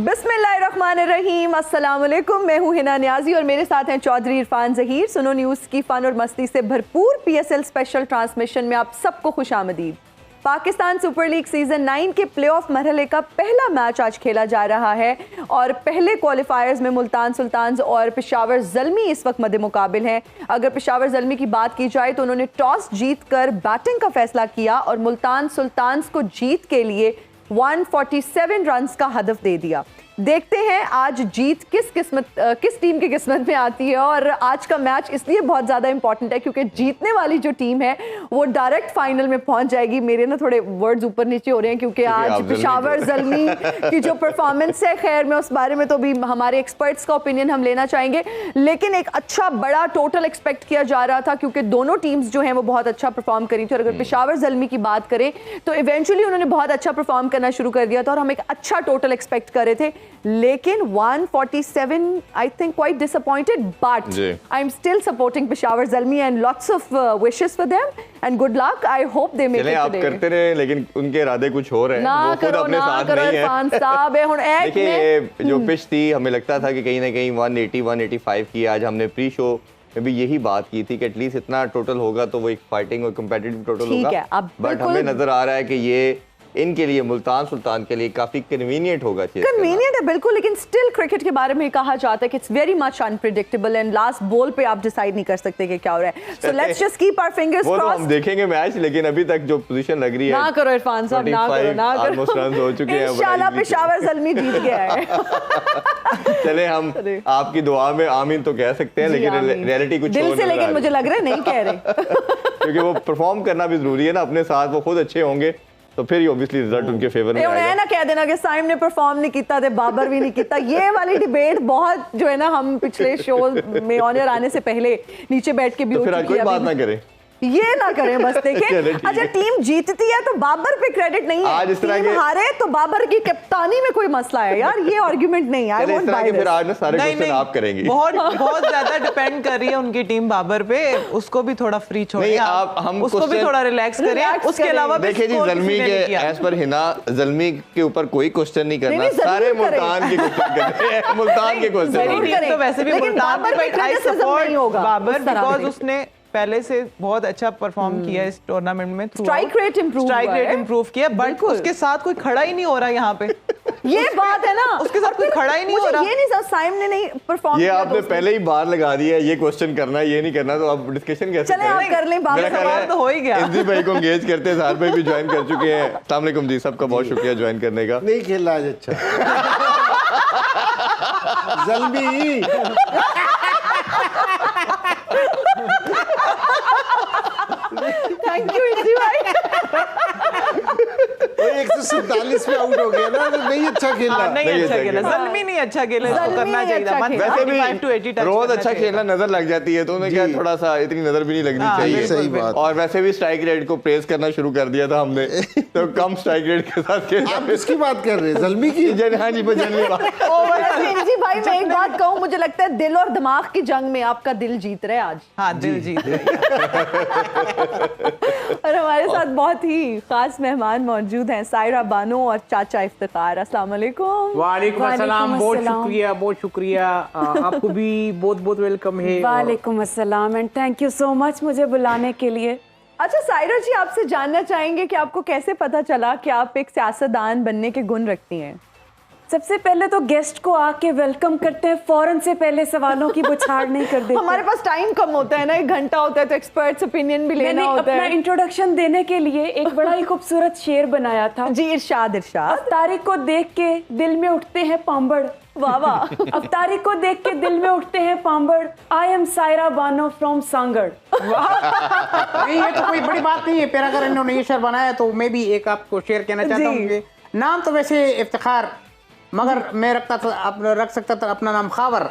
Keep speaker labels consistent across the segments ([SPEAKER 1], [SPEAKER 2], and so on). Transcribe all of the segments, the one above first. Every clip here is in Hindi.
[SPEAKER 1] बिस्मिल्लाहिर्रहमानिर्रहीम, अस्सलाम वालेकुम। मैं हूं हिना नियाजी और मेरे साथ हैं चौधरी इरफान ज़हीर। सुनो न्यूज़ की फ़न और मस्ती से भरपूर PSL स्पेशल ट्रांसमिशन में आप सबको खुशामदीद। पाकिस्तान सुपर लीग सीज़न 9 के प्लेऑफ मरहले का पहला मैच आज खेला जा रहा है और पहले क्वालिफायर्स में मुल्तान सुल्तान्स और पेशावर ज़ल्मी इस वक्त मद्दे मुकाबिल हैं। अगर पेशावर ज़ल्मी की बात की जाए तो उन्होंने टॉस जीत कर बैटिंग का फैसला किया और मुल्तान सुल्तान्स को जीत के लिए 147 रन्स का हदफ दे दिया। देखते हैं आज जीत किस टीम की किस्मत में आती है। और आज का मैच इसलिए बहुत ज़्यादा इंपॉर्टेंट है क्योंकि जीतने वाली जो टीम है वो डायरेक्ट फाइनल में पहुंच जाएगी। मेरे ना थोड़े वर्ड्स ऊपर नीचे हो रहे हैं क्योंकि आज पेशावर ज़ल्मी की जो परफॉर्मेंस है, खैर मैं उस बारे में तो भी हमारे एक्सपर्ट्स का ओपिनियन हम लेना चाहेंगे, लेकिन एक अच्छा बड़ा टोटल एक्सपेक्ट किया जा रहा था क्योंकि दोनों टीम्स जो हैं वो बहुत अच्छा परफॉर्म करी थी। और अगर पेशावर ज़ल्मी की बात करें तो इवेंचुअली उन्होंने बहुत अच्छा परफॉर्म करना शुरू कर दिया था और हम एक अच्छा टोटल एक्सपेक्ट कर रहे थे, लेकिन 147 I think quite disappointed, but I am still supporting Peshawar Zalmi and lots of wishes for them and good luck. I hope they make it today.
[SPEAKER 2] आप करते रहे लेकिन उनके इरादे कुछ और हैं, वो खुद अपने साथ नहीं है। देखिए जो पिच थी हमें लगता था कि कहीं ना कहीं 180 185 की, आज हमने प्री शो में भी यही बात की थी कि एटलीस्ट इतना टोटल होगा तो वो एक फाइटिंग और कम्पिटिटिव टोटल होगा। बट हमें नजर आ रहा है कि ये इनके लिए मुल्तान सुल्तान के लिए काफी कन्वीनियंट होगा।
[SPEAKER 1] कन्वीनियंट है बिल्कुल, लेकिन स्टिल क्रिकेट के बारे में कहा जाता है कि it's very much unpredictable and last ball पे आप डिसाइड नहीं कर सकते कि क्या हो रहा है। So let's just keep our fingers crossed.
[SPEAKER 2] हम देखेंगे मैच, लेकिन अभी तक जो पोजीशन लग रही है,
[SPEAKER 1] ना करो इरफान साहब, ना करो
[SPEAKER 2] ऑलमोस्ट रन हो चुके हैं।
[SPEAKER 1] इंशाल्लाह पेशावर ज़ल्मी जीत गया है।
[SPEAKER 2] चले हम आपकी दुआ में आमीन तो कह सकते हैं, लेकिन रियलिटी कुछ
[SPEAKER 1] दिल से, लेकिन मुझे लग रहा है नहीं कह रहे
[SPEAKER 2] क्योंकि वो परफॉर्म करना भी जरूरी है ना अपने साथ। वो खुद अच्छे होंगे तो फिर ऑब्वियसली रिजल्ट उनके फेवर में आएगा।
[SPEAKER 1] ना कह देना कि साइम ने परफॉर्म नहीं किया थे, बाबर भी नहीं किया। ये वाली डिबेट बहुत जो है ना, हम पिछले शो में ऑनर आने से पहले नीचे बैठ के भी
[SPEAKER 2] तो फिर आज कोई बात ना करें,
[SPEAKER 1] ये ना करें बस। देखें अच्छा टीम जीतती है तो बाबर पे क्रेडिट नहीं है,
[SPEAKER 2] आज इस तरह
[SPEAKER 1] टीम हारे तो बाबर की कप्तानी में कोई मसला है यार, ये आर्गुमेंट नहीं है। आई वोंट बाय
[SPEAKER 2] फिर आज ना सारे क्वेश्चन आप करेंगे।
[SPEAKER 3] बहुत ज्यादा डिपेंड कर रही है उनकी टीम बाबर पे, उसको भी थोड़ा फ्री छोड़िए,
[SPEAKER 2] हम
[SPEAKER 3] उसको भी थोड़ा रिलैक्स करिए। उसके अलावा
[SPEAKER 2] देखिए जी, ज़ल्मी के एज पर हिना ज़ल्मी के ऊपर कोई क्वेश्चन नहीं करना, सारे मुल्तान के क्वेश्चन करते हैं। मुल्तान के क्वेश्चन
[SPEAKER 3] तो वैसे भी मुल्तान पे आई सपोर्ट बाबर बिकॉज़ उसने पहले से बहुत अच्छा परफॉर्म किया इस टूर्नामेंट में।
[SPEAKER 1] स्ट्राइक रेट
[SPEAKER 3] इंप्रूव किया, बट उसके साथ कोई खड़ा ही नहीं हो रहा यहाँ पे।
[SPEAKER 1] ये बात है ना,
[SPEAKER 3] उसके साथ कोई खड़ा ही नहीं हो रहा।
[SPEAKER 1] ये नहीं साइम ने नहीं परफॉर्म
[SPEAKER 2] किया, ये आपने पहले ही बार लगा दिया है, ये क्वेश्चन करना है, ये नहीं करना, तो अब डिस्कशन कैसे
[SPEAKER 1] चलें? आप कर लें, बाबर
[SPEAKER 3] सवाल तो हो ही गया।
[SPEAKER 2] इंजी भाई को एंगेज करते हैं, सार भाई भी ज्वाइन कर चुके हैं। अस्सलाम वालेकुम जी, सबका बहुत शुक्रिया ज्वाइन करने का।
[SPEAKER 4] नहीं खेल रहा है अच्छा ज़ल्मी
[SPEAKER 1] थैंक यू इंजी भाई।
[SPEAKER 4] 147 पे आउट हो गया ना, नहीं अच्छा खेला,
[SPEAKER 3] नहीं अच्छा खेला ज़ल्मी, नहीं अच्छा खेला, इसको करना चाहिए था।
[SPEAKER 2] वैसे भी रोज अच्छा खेलना नजर लग जाती है, तो उन्हें क्या थोड़ा सा इतनी नजर भी नहीं लगनी चाहिए।
[SPEAKER 4] सही बात।
[SPEAKER 2] और वैसे भी स्ट्राइक रेट को प्रेस करना शुरू कर दिया था हमने, तो कम स्ट्राइक रेट के साथ खेला।
[SPEAKER 4] आप किसकी बात कर रहे हैं? ज़ल्मी की?
[SPEAKER 2] हाँ जी, जनरली बात।
[SPEAKER 1] इंजी भाई मैं एक बात कहूँ, मुझे लगता है दिल और दिमाग की जंग में आपका दिल जीत रहा है आज।
[SPEAKER 3] हाँ, दिल जीत रहा है।
[SPEAKER 1] और हमारे साथ बहुत ही खास मेहमान मौजूद हैं, सायरा बानो और चाचा इफ्तिखार। अस्सलाम वालेकुम।
[SPEAKER 5] वालेकुम अस्सलाम, बहुत शुक्रिया आपको भी बहुत वेलकम है।
[SPEAKER 6] वालेकुम अस्सलाम and thank you so much मुझे बुलाने के लिए।
[SPEAKER 1] अच्छा सायरा जी, आपसे जानना चाहेंगे कि आपको कैसे पता चला कि आप एक सियासतदान बनने के गुण रखती हैं?
[SPEAKER 6] सबसे पहले तो गेस्ट को आके वेलकम करते हैं, फौरन से पहले सवालों की बुछाड़ नहीं कर देते।
[SPEAKER 1] हमारे पास टाइम कम होता है ना, 1 घंटा होता है तो एक्सपर्ट्स ओपिनियन भी लेना होता है।
[SPEAKER 6] अपना इंट्रोडक्शन देने के लिए एक बड़ा ही खूबसूरत शेर बनाया था।
[SPEAKER 1] जी इरशाद।
[SPEAKER 6] अफ्तारी को देख के दिल में उठते हैं पांबड़।
[SPEAKER 1] वाह वाह।
[SPEAKER 6] अफ्तारी को देख के दिल में उठते हैं पांबड़। I am Saira Bano from Sanghar.
[SPEAKER 5] नहीं, ये तो कोई बड़ी बात नहीं है, फिर अगर इन्होंने ये शेर बनाया तो मैं भी एक आपको शेर कहना चाहता हूँ। नाम तो वैसे इफ्तिखार, मगर मैं रख सकता था अपना नाम खावर।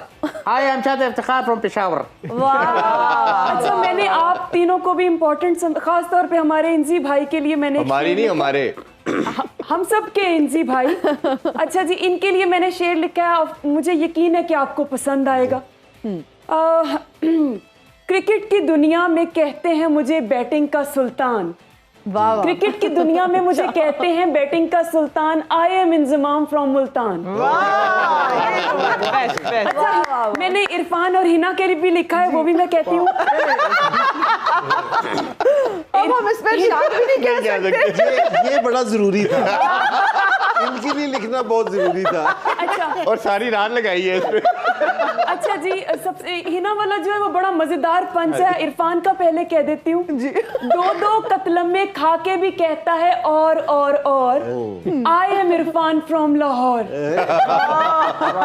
[SPEAKER 5] आई एम शाद इफ्तिखार फ्रॉम पेशावर।
[SPEAKER 6] अच्छा, मैंने आप तीनों को भी इम्पोर्टेंट, खास तौर पे हमारे इंजी भाई के लिए मैंने,
[SPEAKER 2] हमारी नहीं हमारे,
[SPEAKER 6] हम सब के इंजी भाई। अच्छा जी, इनके लिए मैंने शेर लिखा है, मुझे यकीन है कि आपको पसंद आएगा। क्रिकेट की दुनिया में कहते हैं मुझे बैटिंग का सुल्तान,
[SPEAKER 1] वाह वाह।
[SPEAKER 6] क्रिकेट की दुनिया में मुझे कहते हैं बैटिंग का सुल्तान, I am Inzamam from Multan. अच्छा, मैंने इरफान और हिना के लिए भी लिखा है, वो भी मैं कहती हूँ।
[SPEAKER 1] अब हम इस पर शायद भी नहीं कह सकते।
[SPEAKER 4] ये बड़ा जरूरी था, इनके लिए लिखना बहुत जरूरी था।
[SPEAKER 6] अच्छा
[SPEAKER 2] और सारी रात लगाई है इस पे।
[SPEAKER 6] अच्छा जी, सबसे हिना वाला जो है वो बड़ा मजेदार पंच है। इरफान का पहले कह देती हूँ। दो कतलम्मे खा के भी कहता है और I am Irfan from Lahore.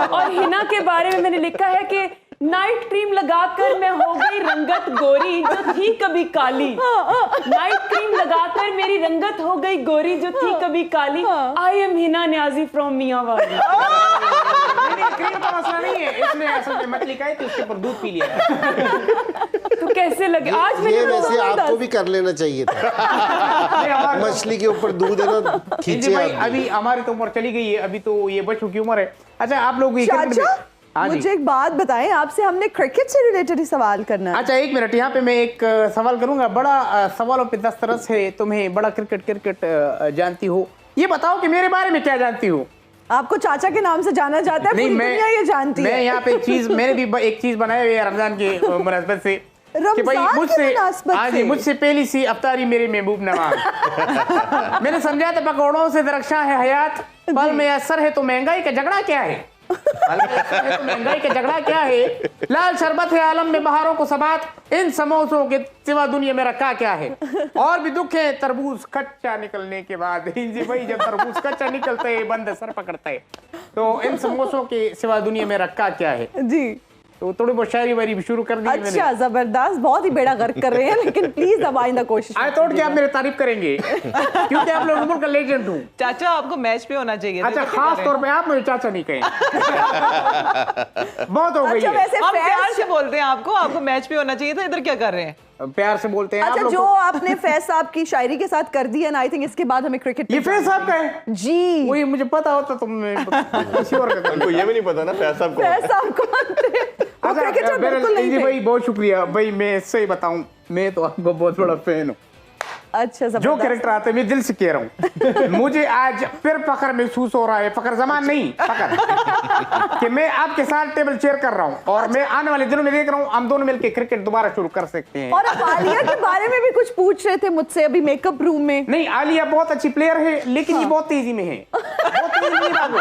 [SPEAKER 6] और हिना के बारे में मैंने लिखा है कि नाइट क्रीम लगाकर मैं हो गई रंगत गोरी जो थी कभी काली। नाइट क्रीम लगाकर मेरी रंगत हो गई गोरी जो थी कभी काली। I am Hina Niazi from Mianwali.
[SPEAKER 5] Cream का मसला नहीं है, इसमें असल में मत लिखा है कि उसके ऊपर दूध पी लिया है।
[SPEAKER 6] तो कैसे लगे आज
[SPEAKER 4] ये
[SPEAKER 6] मैंने
[SPEAKER 4] वैसे आपको भी कर लेना चाहिए था। मछली के ऊपर दूध है ना, खींचे
[SPEAKER 5] भाई
[SPEAKER 4] आप भी।
[SPEAKER 5] अभी हमारी तो उम्र चली गई है, अभी तो ये बच्चों की उम्र है। अच्छा आप लोग ये क्रिकेट
[SPEAKER 1] चाचा
[SPEAKER 5] में- हाँ जी।
[SPEAKER 1] मुझे एक बात बताएं, आपसे हमने क्रिकेट से रिलेटेड ही सवाल करना है।
[SPEAKER 5] अच्छा एक मिनट, यहाँ पे मैं एक सवाल करूंगा, बड़ा सवालों पे दस्तरस है। तुम्हें बड़ा क्रिकेट जानती हो, ये बताओ कि मेरे बारे में क्या जानती हो।
[SPEAKER 1] आपको चाचा के नाम से जाना जाता है, पूरी दुनिया ये जानती
[SPEAKER 5] मैं
[SPEAKER 1] है।
[SPEAKER 5] यहाँ पे एक चीज, मैंने भी एक चीज बनाई हुई है रमजान के मुनासबत से कि भाई
[SPEAKER 1] रमजान के
[SPEAKER 5] मुझसे,
[SPEAKER 1] मुनासबत
[SPEAKER 5] हाँ जी,
[SPEAKER 1] से?
[SPEAKER 5] मुझसे पहली सी अफ्तारी मेरे महबूब नवाज। मैंने समझा था पकौड़ों से दरख्शां है हयात, पल में असर है तो महंगाई का झगड़ा क्या है। पल में असर है तो महंगाई का झगड़ा क्या है। लाल शरबत है आलम में बहारों को सबात, इन समोसों के सिवा दुनिया में रखा क्या है। और भी दुख है तरबूज कच्चा निकलने के बाद। जी भाई, जब तरबूज कच्चा निकलता है बंद सर पकड़ता है, तो इन समोसों के सिवा दुनिया में रखा क्या है।
[SPEAKER 1] जी
[SPEAKER 5] तो थोड़ी बहुत शायरी वारी भी शुरू कर दी मैंने।
[SPEAKER 1] अच्छा, जबरदस्त, बहुत ही बेड़ा गर्क कर रहे हैं, लेकिन प्लीज अब आइंदा कोशिश
[SPEAKER 5] आए तोड़ के आप मेरी तारीफ करेंगे क्योंकि आप लोग उम्र का लेजेंड हूँ।
[SPEAKER 7] चाचा आपको मैच पे होना चाहिए।
[SPEAKER 5] अच्छा खास तौर पे आप मुझे चाचा नहीं कहें। बहुत हो गई
[SPEAKER 1] अच्छा
[SPEAKER 5] है।
[SPEAKER 1] वैसे
[SPEAKER 7] हम प्यार
[SPEAKER 1] फैज,
[SPEAKER 7] से बोलते हैं आपको मैच पे होना चाहिए था, इधर क्या कर रहे हैं?
[SPEAKER 5] प्यार से बोलते हैं आप
[SPEAKER 1] अच्छा
[SPEAKER 5] लोग
[SPEAKER 1] जो
[SPEAKER 5] को।
[SPEAKER 1] आपने फैज साहब की शायरी के साथ कर दी है ना, आई थिंक इसके बाद हमें क्रिकेट
[SPEAKER 5] ये फैज साहब का है
[SPEAKER 1] जी।
[SPEAKER 5] वही मुझे पता होता तो मैं किसी और का
[SPEAKER 2] उनको ये भी नहीं पता ना फैज साहब
[SPEAKER 1] फैज
[SPEAKER 2] को।
[SPEAKER 1] साहब कौन थे? वो क्रिकेटर बिल्कुल नहीं थे।
[SPEAKER 5] भाई बहुत शुक्रिया भाई, मैं सही बताऊं, मैं तो आपको बहुत बड़ा फैन हूँ।
[SPEAKER 1] अच्छा
[SPEAKER 5] जो
[SPEAKER 1] जबरदस्त।
[SPEAKER 5] कैरेक्टर आते हैं मैं दिल से कह रहा हूँ। मुझे आज फिर फख्र महसूस हो रहा है, फख्र जमान नहीं फख्र, कि मैं आपके साथ टेबल चेयर कर रहा हूँ और मैं आने वाले दिनों में देख रहा हूँ हम दोनों मिलकर क्रिकेट दोबारा शुरू कर सकते हैं।
[SPEAKER 1] और आप आलिया के बारे में भी कुछ पूछ रहे थे मुझसे अभी मेकअप रूम में।
[SPEAKER 5] नहीं, आलिया बहुत अच्छी प्लेयर है, लेकिन ये बहुत तेजी में है। बहुत तेजी में भागो,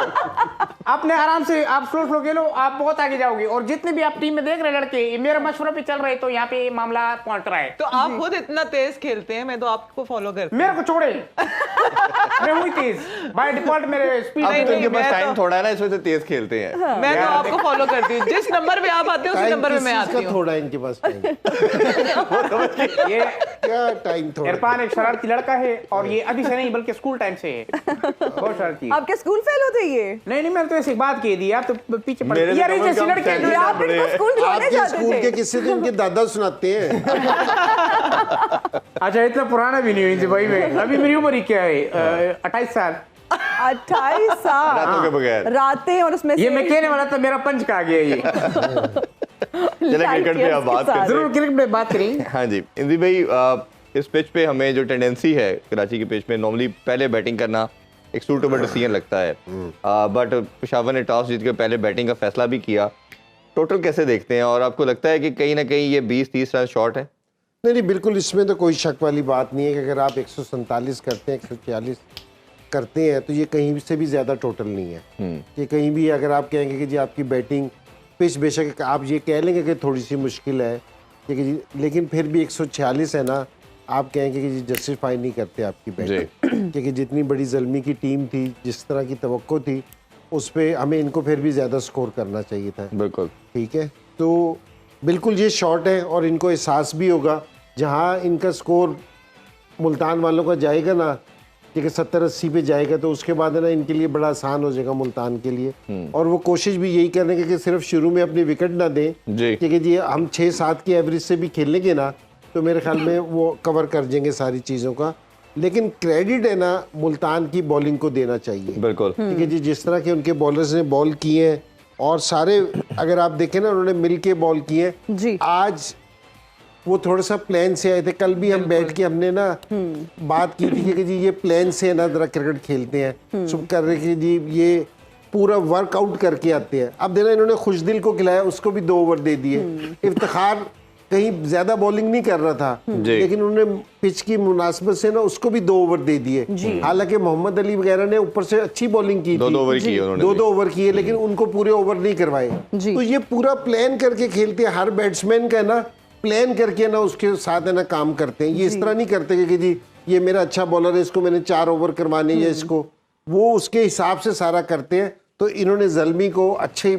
[SPEAKER 5] अपने आराम से आप स्लो खेलो, आप बहुत आगे जाओगे। और जितने भी आप टीम में देख रहे हैं लड़के, ये मेरे मशवरे पे चल रहे, तो यहाँ पे मामला पहुंच रहा है।
[SPEAKER 7] तो आप खुद इतना तेज खेलते हैं, मैं तो आपको फॉलो करती हूँ।
[SPEAKER 5] मेरे को छोड़े, मैं हुई तेज बाय डिफॉल्ट, मेरे स्पीड
[SPEAKER 2] अब तो
[SPEAKER 7] नहीं,
[SPEAKER 2] इनके पास
[SPEAKER 7] मैं
[SPEAKER 2] टाइम
[SPEAKER 7] तो-
[SPEAKER 2] थोड़ा है ना, इस वजह से तेज खेलते हैं।
[SPEAKER 7] मैं तो आपको फॉलो करती हूँ, जिस नंबर पे आप आते हो उसी नंबर पे मैं आती हूँ।
[SPEAKER 4] थोड़ा इनके पास टाइम,
[SPEAKER 5] ये
[SPEAKER 4] क्या टाइम थोड़ा।
[SPEAKER 5] इरफान एक शरारती लड़का है और ये अभी से नहीं बल्कि स्कूल टाइम से है, बहुत शरारती है।
[SPEAKER 1] आपके स्कूल फेल होते ये?
[SPEAKER 5] नहीं मैंने तो ऐसी बात कह दी, आप तो पीछे पड़
[SPEAKER 2] मेरे से
[SPEAKER 5] यार, ये
[SPEAKER 2] कम से
[SPEAKER 5] जैसे
[SPEAKER 2] कम
[SPEAKER 5] लड़के
[SPEAKER 2] चालीस
[SPEAKER 5] जो
[SPEAKER 1] आप इनको स्कूल छोड़ने
[SPEAKER 4] आपके
[SPEAKER 1] जाते
[SPEAKER 4] स्कूल के
[SPEAKER 1] थे?
[SPEAKER 4] किस्से तो इनके दादा सुनाते हैं।
[SPEAKER 5] अच्छा इतना पुराना भी नहीं हुई भाई मैं, अभी मेरी उम्र ही क्या है, 28 साल।
[SPEAKER 1] 28 साल
[SPEAKER 2] रातों के बगैर।
[SPEAKER 1] रातें, और उसमें
[SPEAKER 5] ये मैं कहने वाला था, मेरा पंच कहा गया ये।
[SPEAKER 2] चले क्रिकेट पे आप बात करते
[SPEAKER 5] जरूर क्रिकेट में बात करेंगे।
[SPEAKER 2] हैं। हाँ जी इंदी भाई, इस पिच पे हमें जो टेंडेंसी है कराची के पिच पे, नॉर्मली पहले बैटिंग करना एक सूटेबल डिसीजन लगता है, बट पेशावर ने टॉस जीत के पहले बैटिंग का फैसला भी किया। टोटल कैसे देखते हैं, और आपको लगता है कि कहीं ना कहीं ये 20-30 रन शॉर्ट है?
[SPEAKER 4] नहीं, बिल्कुल इसमें तो कोई शक वाली बात नहीं है कि अगर आप 147 करते हैं, 146 करते हैं, तो ये कहीं से भी ज़्यादा टोटल नहीं है। कि कहीं भी अगर आप कहेंगे कि जी आपकी बैटिंग पिच, बेशक आप ये कह लेंगे कि थोड़ी सी मुश्किल है, लेकिन फिर भी 146 है ना, आप कहेंगे कि जी जस्टिफाई नहीं करते आपकी बैटिंग। क्योंकि जितनी बड़ी ज़ल्मी की टीम थी, जिस तरह की तवक्को थी, उस पर हमें इनको फिर भी ज़्यादा स्कोर करना चाहिए था।
[SPEAKER 2] बिल्कुल
[SPEAKER 4] ठीक है, तो बिल्कुल ये शॉर्ट है और इनको एहसास भी होगा। जहाँ इनका स्कोर मुल्तान वालों का जाएगा ना, ठीक है 70-80 पे जाएगा, तो उसके बाद है ना इनके लिए बड़ा आसान हो जाएगा मुल्तान के लिए। और वो कोशिश भी यही करेंगे कि सिर्फ शुरू में अपनी विकेट ना दें,
[SPEAKER 2] जी।
[SPEAKER 4] ठीक है जी, हम 6-7 की एवरेज से भी खेलेंगे ना, तो मेरे ख्याल में वो कवर कर देंगे सारी चीज़ों का। लेकिन क्रेडिट है ना मुल्तान की बॉलिंग को देना चाहिए।
[SPEAKER 2] बिल्कुल।
[SPEAKER 4] ठीक है जी, जिस तरह के उनके बॉलर्स ने बॉल किए हैं, और सारे अगर आप देखें ना, उन्होंने मिल के बॉल किए हैं।
[SPEAKER 1] जी।
[SPEAKER 4] आज वो थोड़ा सा प्लान से आए थे। कल भी हम बैठ के हमने ना बात की थी कि जी ये प्लान से ना जरा क्रिकेट खेलते हैं, चुप कर रहे कि जी ये पूरा वर्कआउट करके आते हैं। अब देना इन्होंने खुशदिल को खिलाया, उसको भी 2 ओवर दे दिए। इफ्तिखार कहीं ज्यादा बॉलिंग नहीं कर रहा था, लेकिन उन्होंने पिच की मुनासिबत से ना उसको भी 2 ओवर दे दिए। हालांकि मोहम्मद अली वगैरह ने ऊपर से अच्छी बॉलिंग की थी,
[SPEAKER 2] 2 ओवर किए उन्होंने,
[SPEAKER 4] 2 ओवर किए, लेकिन उनको पूरे ओवर नहीं करवाए। तो ये पूरा प्लान करके खेलते हैं। हर बैट्समैन का ना प्लान करके ना उसके साथ है ना काम करते हैं। ये इस तरह नहीं करते कि जी ये मेरा अच्छा बॉलर है, इसको मैंने 4 ओवर करवाने या इसको, वो उसके हिसाब से सारा करते हैं। तो इन्होंने ज़ल्मी को अच्छे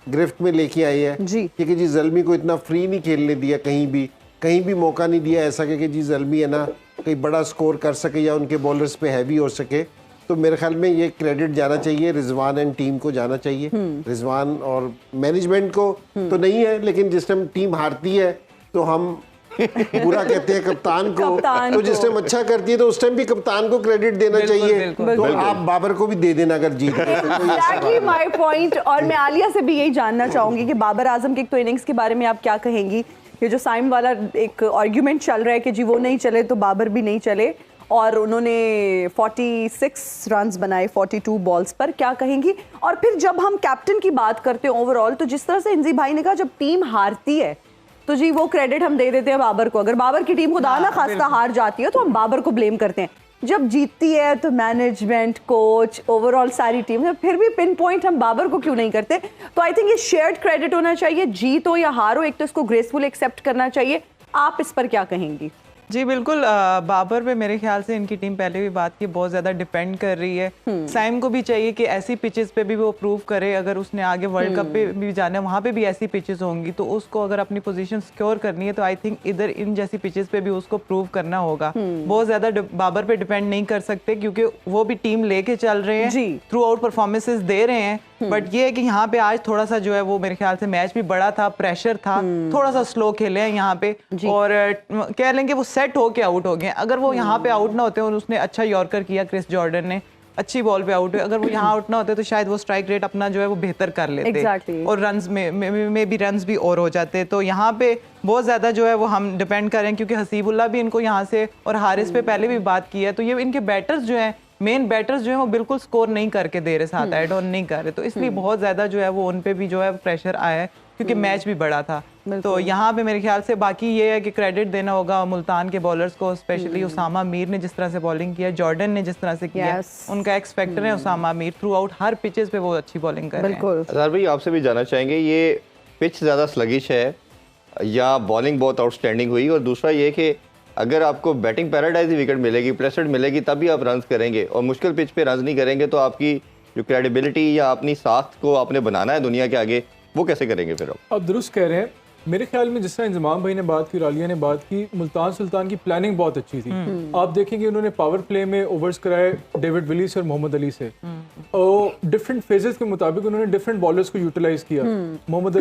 [SPEAKER 4] गिरफ्त में लेके आए हैं क्योंकि जी ज़ल्मी को इतना फ्री नहीं खेलने दिया, कहीं भी मौका नहीं दिया ऐसा कि जी ज़ल्मी है ना कहीं बड़ा स्कोर कर सके या उनके बॉलर्स पे हैवी हो सके। तो मेरे ख्याल में ये क्रेडिट जाना चाहिए रिजवान एंड टीम को जाना चाहिए। रिजवान और मैनेजमेंट को तो नहीं है, लेकिन जिस टाइम टीम हारती है तो हम बुरा कहते हैं कप्तान को, तो जिस टाइम अच्छा करती है तो उस टाइम भी कप्तान को क्रेडिट देना चाहिए। तो आप बाबर को भी दे देना अगर जीत गए तो।
[SPEAKER 1] Exactly my point। और मैं आलिया से भी यही जानना चाहूंगी कि बाबर आजम के एक तो इनिंग्स के बारे में आप क्या कहेंगी? ये जो साइम वाला एक आर्ग्यूमेंट चल रहा है कि जी वो नहीं चले तो बाबर भी नहीं चले, और उन्होंने 46 रन्स बनाए 42 बॉल्स पर, क्या कहेंगी? और फिर जब हम कैप्टन की बात करते हैं ओवरऑल, तो जिस तरह से इंजी भाई ने कहा जब टीम हारती है तो जी वो क्रेडिट हम दे देते हैं बाबर को। अगर बाबर की टीम खुदा ना खास्ता हार जाती है तो हम बाबर को ब्लेम करते हैं, जब जीतती है तो मैनेजमेंट, कोच, ओवरऑल सारी टीम, फिर भी पिन पॉइंट हम बाबर को क्यों नहीं करते? तो आई थिंक ये शेयर्ड क्रेडिट होना चाहिए, जीत हो या हार हो, एक तो इसको ग्रेसफुल एक्सेप्ट करना चाहिए। आप इस पर क्या कहेंगी?
[SPEAKER 3] जी बिल्कुल, बाबर पे मेरे ख्याल से इनकी टीम पहले भी बात की बहुत ज़्यादा डिपेंड कर रही है। साइम को भी चाहिए कि ऐसी पिचेस पे भी वो प्रूव करे, अगर उसने आगे वर्ल्ड कप पे भी जाना है वहाँ पे भी ऐसी पिचेस होंगी, तो उसको अगर अपनी पोजीशन सिक्योर करनी है तो आई थिंक इधर इन जैसी पिचेस पे भी उसको प्रूव करना होगा। बहुत ज़्यादा बाबर पे डिपेंड नहीं कर सकते क्योंकि वो भी टीम लेके चल रहे हैं, थ्रू आउट परफॉर्मेंसेस दे रहे हैं। बट ये है कि यहाँ पे आज थोड़ा सा जो है वो मेरे ख्याल से मैच भी बड़ा था, प्रेशर था, थोड़ा सा स्लो खेले हैं यहाँ पे, और कह लेंगे वो सेट होके आउट हो गए। अगर वो यहाँ पे आउट ना होते और उसने अच्छा यॉर्कर किया, क्रिस जॉर्डन ने अच्छी बॉल पे आउट हुए, अगर वो यहाँ आउट ना होते तो शायद वो स्ट्राइक रेट अपना जो है वो बेहतर कर लेते और रन्स में भी रन्स भी और हो जाते। तो यहाँ पे बहुत ज्यादा जो है वो हम डिपेंड करें क्योंकि हसीबुल्ला भी इनको यहाँ से, और हारिस पे पहले भी बात की है, तो ये इनके बैटर्स जो है, मेन बैटर्स जो है वो बिल्कुल स्कोर नहीं करके दे रहे, साथ ऐड ऑन नहीं कर रहे, तो इसलिए बहुत ज्यादा जो है वो उन पे भी जो है प्रेशर आया है क्योंकि मैच भी बड़ा था। तो यहाँ पे मेरे ख्याल से बाकी ये है कि क्रेडिट देना होगा मुल्तान के बॉलर्स को, स्पेशली उसामा मीर ने जिस तरह से बॉलिंग किया, जॉर्डन ने जिस तरह से किया, उनका एक्स फैक्टर है उसामा मीर, थ्रू आउट हर पिचेस पे वो अच्छी बॉलिंग कर रहे हैं।
[SPEAKER 2] अज़हर भाई आपसे भी जानना चाहेंगे, ये पिच ज़्यादा स्लगिश है या बॉलिंग बहुत आउटस्टैंडिंग हुई? और दूसरा ये कि अगर आपको बैटिंग पैराडाइज विकेट मिलेगी, प्लेसड मिलेगी, तभी आप रन्स करेंगे, और मुश्किल पिच पे रन्स नहीं करेंगे तो आपकी जो क्रेडिबिलिटी या अपनी साख को आपने बनाना है दुनिया के आगे, वो कैसे करेंगे फिर
[SPEAKER 8] आप दुरुस्त कह रहे हैं। मेरे ख्याल में जिस तरह इंजमाम भाई ने बात की, रालिया ने बात की, मुल्तान सुल्तान की प्लानिंग बहुत अच्छी थी। आप देखेंगे उन्होंने पावर प्ले में ओवर्स कराए डेविड विली से और मोहम्मद अली से, और डिफरेंट फेजेस के मुताबिक उन्होंने डिफरेंट बॉलर्स को यूटिलाइज किया। मोहम्मद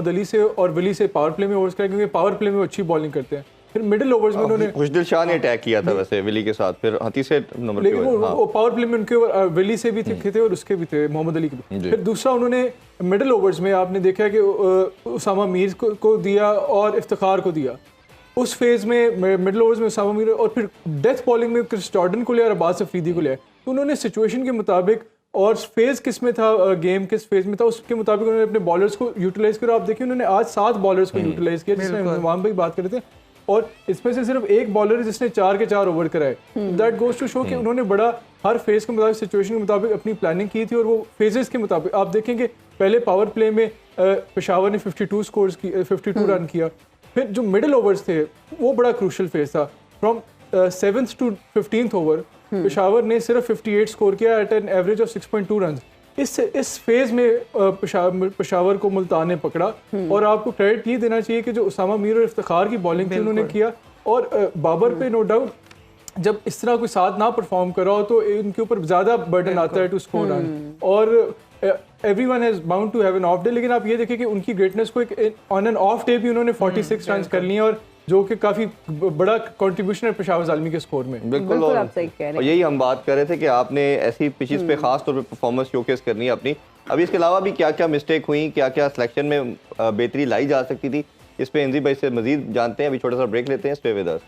[SPEAKER 8] अली से और विली से पावर प्ले में ओवर्स कराए क्योंकि पावर प्ले में वो अच्छी बॉलिंग करते हैं। फिर मिडिल ओवर्स में उन्होंने
[SPEAKER 2] खुशदिल शाह ने अटैक किया था वैसे विली के साथ, फिर तीसरे नंबर पे,
[SPEAKER 8] लेकिन वो पावर प्ले में उनके विली से भी थे और उसके भी थे, मोहम्मद अली के भी। फिर दूसरा उन्होंने मिडिल ओवर्स में आपने देखा कि उसामा मीर को दिया और इफ्तिखार को दिया उस फेज में, मिडिल ओवर्स में उसामा मीर, और फिर डेथ बॉलिंग में क्रिस जॉर्डन को लिया और अब्बास अफरीदी को लिया। तो उन्होंने सिचुएशन के मुताबिक और फेज किस में था, गेम किस फेज में था, उसके मुताबिक उन्होंने अपने बॉलर्स को यूटिलाइज किया। आप देखिए उन्होंने आज 7 बॉलर्स को यूटिलाइज किया, जिसमें इमाम भाई बात कर रहे थे, और इसमें से सिर्फ एक बॉलर है जिसने 4 के 4 ओवर कराए। दैट गोज टू शो कि उन्होंने बड़ा हर फेज के मुताबिक, सिचुएशन के मुताबिक अपनी प्लानिंग की थी, और वो फेजेस के मुताबिक आप देखेंगे पहले पावर प्ले में पेशावर ने 52 रन किया। फिर जो मिडिल ओवर्स थे वो बड़ा क्रूशल फेज था, from 7th to 15th over Peshawar ने सिर्फ 58 स्कोर किया at an average of 6.2 run. इस फेज में पेशावर को मुल्तान ने पकड़ा, और आपको क्रेडिट ये देना चाहिए कि जो उसामा मीर और इफ्तिखार की बॉलिंग थी उन्होंने किया, और बाबर पे नो डाउट जब इस तरह कोई साथ ना परफॉर्म करा हो तो इनके ऊपर ज्यादा बर्डन आता है टू स्कोर रन, और everyone has bound to have an off day. लेकिन आप ये देखिए कि उनकी ग्रेटनेस को एक ऑन एन ऑफ डे भी उन्होंने 46 रन कर लिए, और जो कि काफी बड़ा कंट्रीब्यूशन है पेशावर ज़ालमी के स्कोर में।
[SPEAKER 2] बिल्कुल, और यही हम बात कर रहे थे कि आपने ऐसी पिचेस पे खास तौर पे परफॉर्मेंस शोकेस करनी है अपनी। अभी इसके अलावा भी क्या क्या मिस्टेक हुई, क्या क्या सिलेक्शन में बेहतरी लाई जा सकती थी, इस पे इंजी भाई से मजीद जानते हैं। अभी छोटा सा ब्रेक लेते हैं, stay with us.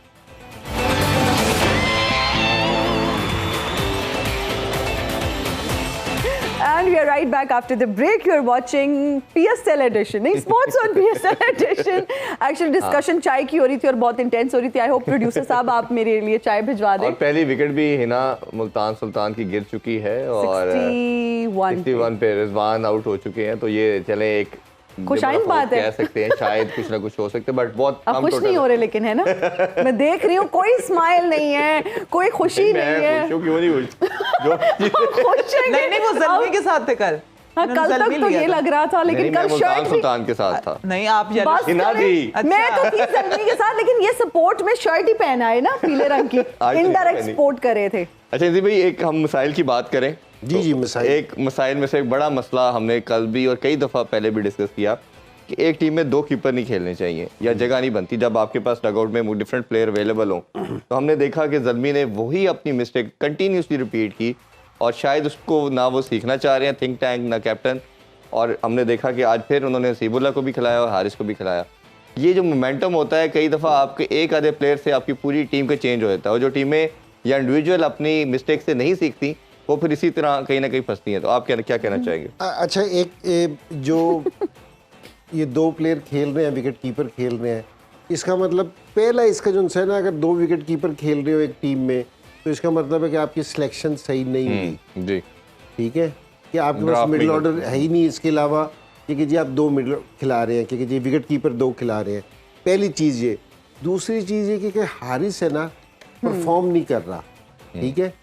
[SPEAKER 1] And we are right back after the break. You're watching PSL edition, नहीं Sports on PSL edition. Actually discussion चाय की हो रही थी और बहुत इंटेंस हो रही थी। I hope प्रोड्यूसर साहब आप मेरे लिए चाय भिजवा दें।
[SPEAKER 2] और पहली विकेट भी हिना मुल्तान सुल्तान की गिर चुकी है और 61 पे रिजवान आउट हो चुके हैं। तो ये चले एक
[SPEAKER 1] खुशाइन बात है,
[SPEAKER 2] कह सकते हैं, शायद कुछ ना कुछ हो सकते हैं, बट बहुत
[SPEAKER 1] अब खुश नहीं हो रहे लेकिन, है ना? मैं देख रही हूँ कोई स्माइल नहीं है, कोई खुशी नहीं है।
[SPEAKER 2] क्यों नहीं खुश?
[SPEAKER 3] नहीं वो जल्दी के साथ थे कल।
[SPEAKER 1] हाँ, कल तक तो ये लग रहा था, लेकिन कल शर्ट
[SPEAKER 2] सुल्तान के साथ था।
[SPEAKER 3] नहीं आप
[SPEAKER 1] मैं तो थी जल्दी के साथ, लेकिन ये सपोर्ट में शर्ट ही पहना है ना पीले रंग की, इनडायरेक्ट सपोर्ट कर रहे थे।
[SPEAKER 2] अच्छा इंजी भाई, एक हम मिसाइल की बात करें।
[SPEAKER 4] जी मिसाइल,
[SPEAKER 2] एक मिसाइल में से एक बड़ा मसला हमने कल भी और कई दफ़ा पहले भी डिस्कस किया कि एक टीम में 2 कीपर नहीं खेलने चाहिए या जगह नहीं बनती जब आपके पास डगआउट में डिफरेंट प्लेयर अवेलेबल हो। तो हमने देखा कि ज़ल्मी ने वही अपनी मिस्टेक कंटिन्यूसली रिपीट की और शायद उसको ना वो सीखना चाह रहे हैं, थिंक टैंक ना कैप्टन। और हमने देखा कि आज फिर उन्होंने नसीबुल्लाह को भी खिलाया और हारिस को भी खिलाया। ये जो मोमेंटम होता है, कई दफ़ा आपके एक आधे प्लेयर से आपकी पूरी टीम का चेंज हो जाता है और जो टीमें या इंडिविजुअल अपनी मिस्टेक से नहीं सीखती वो फिर इसी तरह कहीं ना कहीं फंसती हैं। तो आप क्या कहना चाहेंगे?
[SPEAKER 4] अच्छा, एक जो ये 2 प्लेयर खेल रहे हैं, विकेट कीपर खेल रहे हैं, इसका मतलब पहला इसका जो है ना, अगर 2 विकेट कीपर खेल रहे हो एक टीम में तो इसका मतलब है कि आपकी सिलेक्शन सही नहीं हुई।
[SPEAKER 2] जी
[SPEAKER 4] ठीक है, कि आपके पास मिडिल ऑर्डर है ही नहीं। इसके अलावा कि जी आप 2 मिडिल खिला रहे हैं, क्योंकि जी विकेट कीपर 2 खिला रहे हैं, पहली चीज़ ये। दूसरी चीज़ ये कि हारिस है ना परफॉर्म नहीं कर रहा, ठीक है।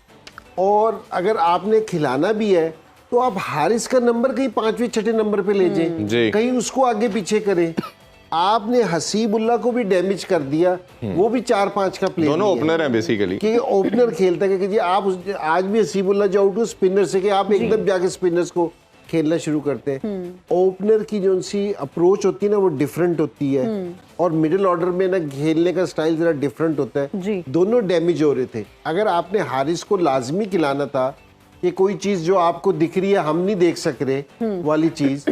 [SPEAKER 4] और अगर आपने खिलाना भी है तो आप हारिस का नंबर कहीं 5वें 6ठे नंबर पे ले जाएं, कहीं उसको आगे पीछे करें। आपने हसीबुल्लाह को भी डैमेज कर दिया, वो भी 4-5 का प्लेयर,
[SPEAKER 2] दोनों ओपनर हैं बेसिकली,
[SPEAKER 4] कि ओपनर खेलता है कि जी आप आज भी हसीबुल्लाह जो आउट हो स्पिनर से, कि आप एकदम जाके स्पिनर्स को खेलना शुरू करते हैं। ओपनर की जो सी अप्रोच होती है ना वो डिफरेंट होती है और मिडिल ऑर्डर में ना खेलने का स्टाइल जरा डिफरेंट होता है। दोनों डैमेज हो रहे थे। अगर आपने हारिस को लाजमी खिलाना था कि कोई चीज जो आपको दिख रही है हम नहीं देख सक रहे वाली चीज,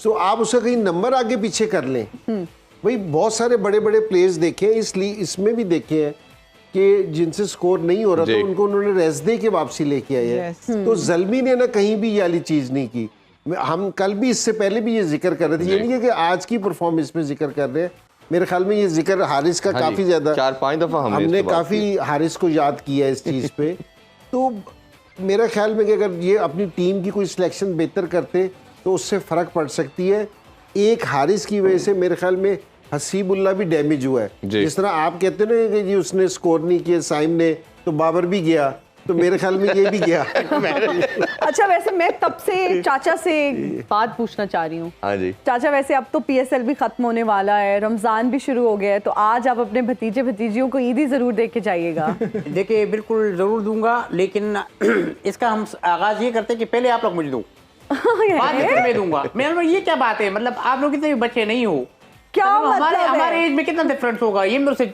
[SPEAKER 4] तो आप उसका कहीं नंबर आगे पीछे कर लें। भाई बहुत सारे बड़े बड़े प्लेयर्स देखे हैं, इसलिए इसमें भी देखे हैं कि जिनसे स्कोर नहीं हो रहा तो उनको उन्होंने रेस्ट दे के वापसी लेके आए हैं। तो ज़ल्मी ने ना कहीं भी ये वाली चीज नहीं की। हम कल भी इससे पहले भी ये जिक्र कर रहे थे, ये नहीं है कि आज की परफॉर्मेंस पे जिक्र कर रहे हैं। मेरे ख्याल में ये जिक्र हारिस का काफी ज्यादा
[SPEAKER 2] 4-5 दफा
[SPEAKER 4] हमने काफी हारिस को याद किया इस चीज पे। तो मेरा ख्याल में कि अगर ये अपनी टीम की कोई सिलेक्शन बेहतर करते तो उससे फर्क पड़ सकती है। एक हारिस की वजह से मेरे ख्याल में हसीबुल्लाह भी डैमेज हुआ है। जिस तरह आप कहते ना कि जी उसने स्कोर नहीं किया साइम ने, तो बाबर भी गया, तो मेरे ख्याल में ये भी गया।
[SPEAKER 1] अच्छा, वैसे मैं तब से चाचा से बात पूछना चाह रही हूँ।
[SPEAKER 2] हाँ जी
[SPEAKER 1] चाचा, वैसे अब तो PSL भी खत्म होने वाला है, रमजान भी शुरू हो गया है, तो आज आप अपने भतीजे भतीजियों को ईदी जरूर दे के जाइएगा।
[SPEAKER 5] देखिए बिल्कुल जरूर दूंगा, लेकिन इसका हम आगाज ये करते हैं कि पहले आप लोग मुझे दो, बाद में मैं दूंगा। मैं ये क्या बात है, मतलब आप लोग इतने बच्चे नहीं हो,
[SPEAKER 1] क्या मतलब
[SPEAKER 5] हमारे एज में कितना डिफरेंस होगा, ये मेरे से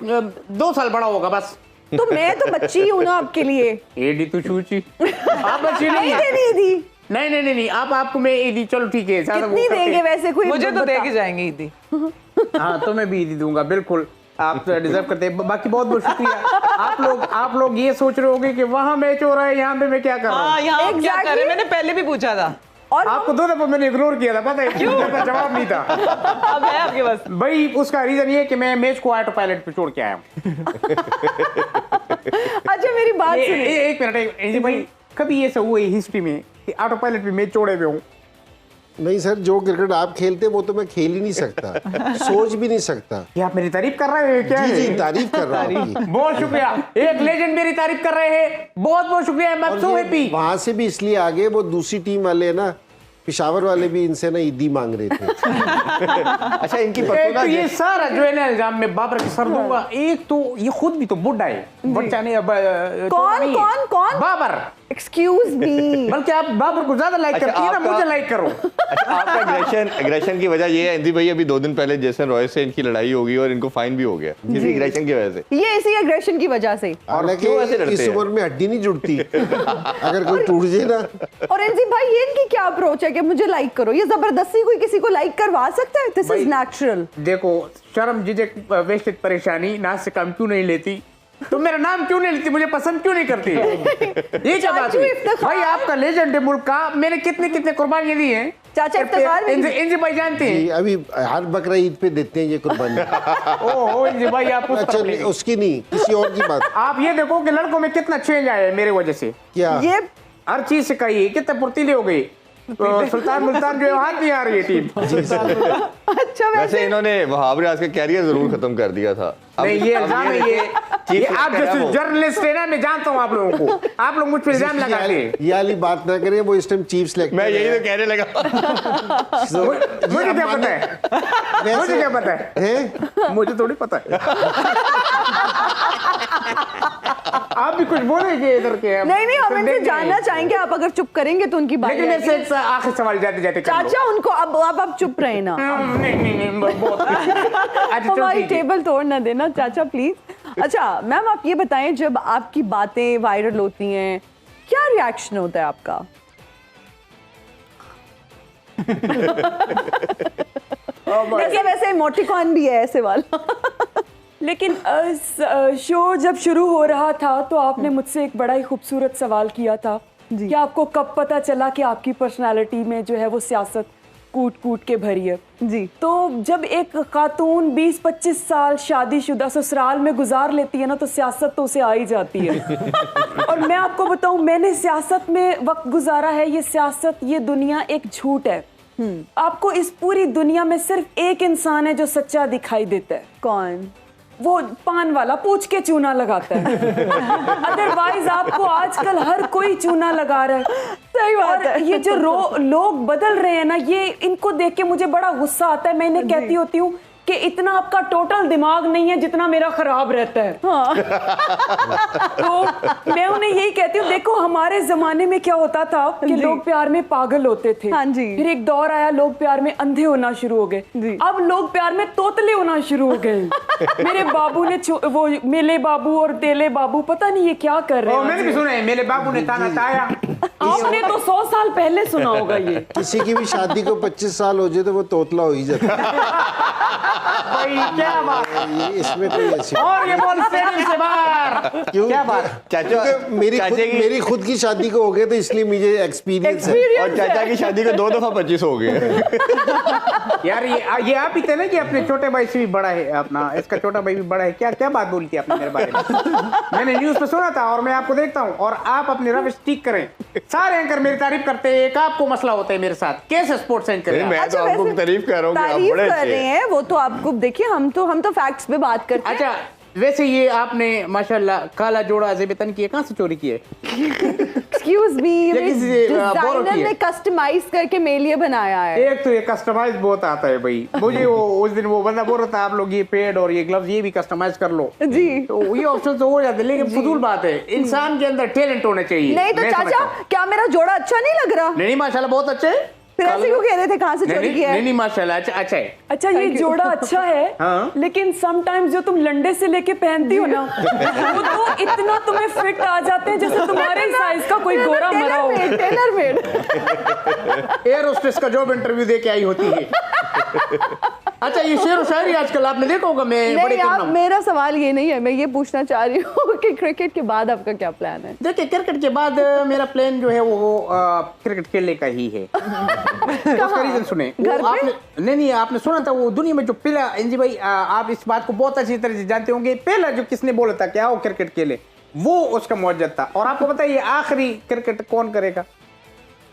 [SPEAKER 5] 2 साल बड़ा होगा बस।
[SPEAKER 1] तो मैं तो बच्ची हूँ ना आपके लिए।
[SPEAKER 5] एडी तो छूची, आप बच्ची नहीं है। नहीं, आपको मैं ईदी, चलो ठीक है।
[SPEAKER 1] कितनी देंगे वैसे, कोई
[SPEAKER 3] मुझे तो दे के जाएंगे ईदी।
[SPEAKER 5] हाँ, तो मैं भी ईदी दूंगा, बिल्कुल आप डिजर्व करते हैं। बाकी बहुत बहुत शुक्रिया। आप लोग ये सोच रहे होंगे कि वहाँ मैच हो रहा है, यहाँ पे मैं क्या कर रहा हूँ।
[SPEAKER 3] यहाँ क्या कर रहे हैं, मैंने पहले भी पूछा था
[SPEAKER 1] और
[SPEAKER 5] आपको 2 दफा मैंने इग्नोर किया था, पता है क्यों? जवाब नहीं था।
[SPEAKER 3] अब है आपके पास।
[SPEAKER 5] भाई उसका रीजन ये कि मैं मैच को ऑटो पायलट पे छोड़ के आया हूँ।
[SPEAKER 1] अच्छा मेरी बात सुनिए,
[SPEAKER 5] एक मिनट भाई, कभी ऐसा हुआ है हिस्ट्री में कि ऑटो पायलट पे मैच छोड़े हुए हूँ?
[SPEAKER 4] नहीं सर, जो क्रिकेट आप खेलते हैं वो तो मैं खेल ही नहीं सकता, सोच भी नहीं सकता।
[SPEAKER 5] क्या आप मेरी तारीफ कर रहे हैं क्या?
[SPEAKER 4] जी तारीफ कर रहा हूँ।
[SPEAKER 5] बहुत शुक्रिया, एक लेजेंड मेरी तारीफ कर रहे हैं, बहुत बहुत शुक्रिया। मैं सो हैप्पी।
[SPEAKER 4] वहां से भी इसलिए आगे, वो दूसरी टीम वाले ना, पिशावर वाले भी इनसे ना ईदी मांग रहे थे।
[SPEAKER 2] अच्छा, इनकी
[SPEAKER 5] तो ये सारा जो है ना इल्जाम में बाबर के सर दूंगा। एक तो ये खुद भी तो बुढ़ा है, बच्चा नहीं।
[SPEAKER 1] कौन?
[SPEAKER 5] Babar
[SPEAKER 1] excuse me.
[SPEAKER 5] बल्कि आप बाबर को ज्यादा लाइक करती है ना, मुझे लाइक करो।
[SPEAKER 2] अच्छा, आपका एग्रेशन की वजह ये है इंजी भाई, अभी 2 दिन पहले जेसन रॉय से इनकी लड़ाई होगी और इनको फाइन भी हो गया इसी एग्रेशन की वजह से।
[SPEAKER 1] ये इसी एग्रेशन की वजह से।
[SPEAKER 2] और क्यों ऐसे लड़ते
[SPEAKER 4] इस
[SPEAKER 2] हैं?
[SPEAKER 4] उम्र में हड्डी नहीं जुड़ती अगर कोई टूट जाए ना।
[SPEAKER 1] और एनजी भाई ये इनकी क्या अप्रोच है कि मुझे लाइक करो? ये जबरदस्ती कोई किसी को लाइक करवा सकता है? This is natural.
[SPEAKER 5] देखो, शर्म झिझक वेस्टेज परेशानी नाज से काम क्यों नहीं लेती, तो मेरा नाम क्यों नहीं लेती, मुझे पसंद क्यों नहीं करती? ये क्या बात हुई भाई? आपका लेजेंड है मुल्क का, मैंने कितने कितने कुर्बानियां दी हैं।
[SPEAKER 1] चाचा इफ्तिखार
[SPEAKER 5] इंजी भाई जानते हैं,
[SPEAKER 4] अभी हर बकरा ईद पे देते हैं ये कुर्बानी।
[SPEAKER 5] ओह इंजी भाई, आप
[SPEAKER 4] अच्छा, उसकी नहीं, किसी और की बात।
[SPEAKER 5] आप ये देखो कि लड़कों में कितना चेंज आया है मेरे वजह से।
[SPEAKER 4] क्या
[SPEAKER 1] ये
[SPEAKER 5] हर चीज से कही कितने फुर्तीले हो गई। सुल्तान मुल्तान जो है हाथ नहीं आ रही है टीम।
[SPEAKER 1] अच्छा
[SPEAKER 2] वैसे इन्होंने वहाब रियाज का कैरियर जरूर खत्म कर दिया था।
[SPEAKER 5] नहीं, ये इल्जाम है, ये आप जैसे जर्नलिस्ट है ना, मैं जानता हूँ आप लोगों को, आप लोग मुझ पर इल्जाम लगाते हैं।
[SPEAKER 4] ये वाली बात ना करें, वो इस टाइम चीफ सेलेक्टर।
[SPEAKER 2] मैं यही तो कहने लगा।
[SPEAKER 5] मुझे क्या पता है, मुझे क्या पता है, मुझे थोड़ी पता है। आप भी कुछ बोलेंगे इधर के?
[SPEAKER 1] नहीं, हम इनसे जानना चाहेंगे, आप अगर चुप करेंगे तो उनकी बात।
[SPEAKER 5] लेकिन मेरे से एक आखिरी सवाल जाते जाते
[SPEAKER 1] चाचा उनको अब चुप रहे ना। हमारी टेबल तोड़ ना देना चाचा प्लीज। अच्छा मैम, आप ये बताएं, जब आपकी बातें वायरल होती हैं क्या रिएक्शन होता है आपका? वैसे इमोटिकॉन भी है ऐसे वाला।
[SPEAKER 6] लेकिन शो जब शुरू हो रहा था तो आपने मुझसे एक बड़ा ही खूबसूरत सवाल किया था कि आपको कब पता चला कि आपकी पर्सनालिटी में जो है वो सियासत कूट कूट के भरी है।
[SPEAKER 1] जी,
[SPEAKER 6] तो जब एक खातून 20-25 साल शादीशुदा ससुराल में गुजार लेती है ना, तो सियासत तो उसे आ ही जाती है। और मैं आपको बताऊं, मैंने सियासत में वक्त गुजारा है। ये सियासत, ये दुनिया एक झूठ है। आपको इस पूरी दुनिया में सिर्फ एक इंसान है जो सच्चा दिखाई देता है।
[SPEAKER 1] कौन?
[SPEAKER 6] वो पान वाला पूछ के चूना लगाता है। अदरवाइज आपको आजकल हर कोई चूना लगा रहा है।
[SPEAKER 1] सही बात है।
[SPEAKER 6] ये जो लोग बदल रहे हैं ना, ये इनको देख के मुझे बड़ा गुस्सा आता है। मैं इन्हें कहती होती हूँ कि इतना आपका टोटल दिमाग नहीं है जितना मेरा खराब रहता है।
[SPEAKER 1] हाँ।
[SPEAKER 6] तो मैं उन्हें यही कहती हूँ, देखो हमारे जमाने में क्या होता था कि लोग प्यार में पागल होते थे।
[SPEAKER 1] हाँ जी।
[SPEAKER 6] फिर एक दौर आया, लोग प्यार में अंधे होना शुरू हो गए। अब लोग प्यार में तोतले होना शुरू हो गए। मेरे बाबू ने वो मेले बाबू और तेले बाबू, पता नहीं ये क्या कर रहे हैं।
[SPEAKER 5] मैंने भी सुना है, मेरे बाबू ने ताना ताया।
[SPEAKER 6] आपने तो 100 साल पहले सुना होगा ये।
[SPEAKER 4] किसी की भी शादी को 25 साल हो जाए तो वो तोतला हो ही जाता
[SPEAKER 5] भाई क्या बात है,
[SPEAKER 4] इसमें कोई ऐसी
[SPEAKER 5] और ये बॉल स्टेडियम से बाहर।
[SPEAKER 4] क्यों?
[SPEAKER 5] क्या बात?
[SPEAKER 2] चाचा
[SPEAKER 4] मेरी खुद की शादी को हो गए तो इसलिए मुझे एक्सपीरियंस है।
[SPEAKER 2] और चाचा की शादी को 2 दफा 25 हो गए।
[SPEAKER 5] यार ये आप ही थे ना कि अपने छोटे भाई से भी बड़ा है, अपना इसका छोटा भाई भी बड़ा है। क्या क्या बात बोली थी आपने मेरे बारे में? मैंने न्यूज पे सुना था और मैं आपको देखता हूँ। और आप अपनी रविश ठीक करें। सारे एंकर मेरी तारीफ करते हैं, एक आपको मसला होता है मेरे साथ। कैसे स्पोर्ट्स एंकर?
[SPEAKER 2] मैं तो आपको तारीफ कर रहा हूँ कि आप
[SPEAKER 1] तारीफ
[SPEAKER 2] बड़े
[SPEAKER 1] कर
[SPEAKER 2] अच्छे
[SPEAKER 1] रहे
[SPEAKER 2] हैं।
[SPEAKER 1] हैं, वो तो आपको देखिए, हम तो फैक्ट्स पे बात करते हैं।
[SPEAKER 5] अच्छा, वैसे ये आपने माशाल्लाह काला जोड़ा ज़ेबतन की है, कहाँ से चोरी की है?
[SPEAKER 1] एक्सक्यूज मी,
[SPEAKER 5] ये किसी से borrow
[SPEAKER 1] डिजाइनर
[SPEAKER 5] की है?
[SPEAKER 1] ने कस्टमाइज करके मेरे लिए बनाया है।
[SPEAKER 5] एक तो ये कस्टमाइज बहुत आता है भाई मुझे। वो उस दिन वो बंदा बोल रहा था आप लोग ये पेड और ये ग्लव्स ये भी कस्टमाइज कर लो।
[SPEAKER 1] जी।
[SPEAKER 5] तो ये ऑप्शन तो हो जाते, लेकिन फजूल बात है। इंसान के अंदर टैलेंट होना चाहिए।
[SPEAKER 1] नहीं तो
[SPEAKER 5] मैं
[SPEAKER 1] चाचा,
[SPEAKER 5] समझता हूं।
[SPEAKER 1] क्या मेरा जोड़ा अच्छा नहीं लग रहा?
[SPEAKER 5] नहीं माशाल्लाह बहुत अच्छे है।
[SPEAKER 1] फिर ऐसे क्यों कह रहे थे कहाँ से चोरी किया है?
[SPEAKER 5] नहीं माशाल्लाह अच्छा है।
[SPEAKER 6] अच्छा, ये जोड़ा अच्छा है।
[SPEAKER 5] हाँ।
[SPEAKER 6] लेकिन समटाइम्स जो तुम लंडे से लेके पहनती हो ना, वो तो इतना तुम्हें फिट आ जाते हैं जैसे तुम्हारे साइज का कोई गोरा मरा हो।
[SPEAKER 1] Tailor made.
[SPEAKER 5] एयर होस्टेस का जॉब इंटरव्यू दे के आई होती है। अच्छा, ये शेर व शायरी आजकल आपने देखा होगा। मैं बड़े
[SPEAKER 1] नहीं, आप, मेरा सवाल ये नहीं है, मैं ये पूछना चाह रही हूँ कि क्रिकेट के बाद आपका क्या प्लान है?
[SPEAKER 5] देखिए, क्रिकेट के बाद मेरा प्लान जो है वो क्रिकेट खेलने का ही है। उसका रीजन सुने।
[SPEAKER 1] घर पे?
[SPEAKER 5] आपने नहीं आपने सुना था वो दुनिया में जो पहला, एनजी भाई आप इस बात को बहुत अच्छी तरह से जानते होंगे, पहला जो किसने बोला था कि आओ क्रिकेट खेले, वो उसका मौजूद था। और आपको पता है ये आखिरी क्रिकेट कौन करेगा?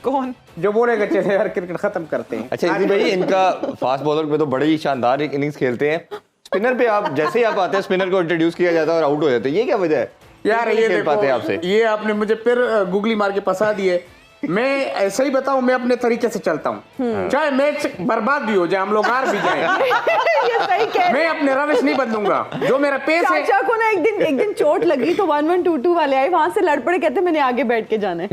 [SPEAKER 3] कौन
[SPEAKER 5] जो बोलेगा चले यार क्रिकेट खत्म करते हैं।
[SPEAKER 2] अच्छा इसी भाई, इनका फास्ट बॉलर पे तो बड़े ही शानदार इनिंग्स खेलते हैं। स्पिनर पे आप जैसे ही आप आते हैं, स्पिनर को इंट्रोड्यूस किया जाता है और आउट हो जाते हैं। ये क्या वजह है?
[SPEAKER 5] यार ये
[SPEAKER 2] खेल पाते हैं आपसे?
[SPEAKER 5] ये आपने मुझे फिर गूगली मार के फंसा दिए। मैं सही बताऊं, मैं अपने तरीके से चलता हूं, चाहे मैच बर्बाद भी हो जाए, हम लोग हार भी जाए,
[SPEAKER 1] ये सही कह
[SPEAKER 5] मैं अपने रविश नहीं बदलूंगा, जो मेरा पेस है।
[SPEAKER 1] चाचा को ना एक दिन चोट लगी तो 1122 वाले आए, वहां से लड़ पड़े, कहते मैंने आगे बैठ के जाना है।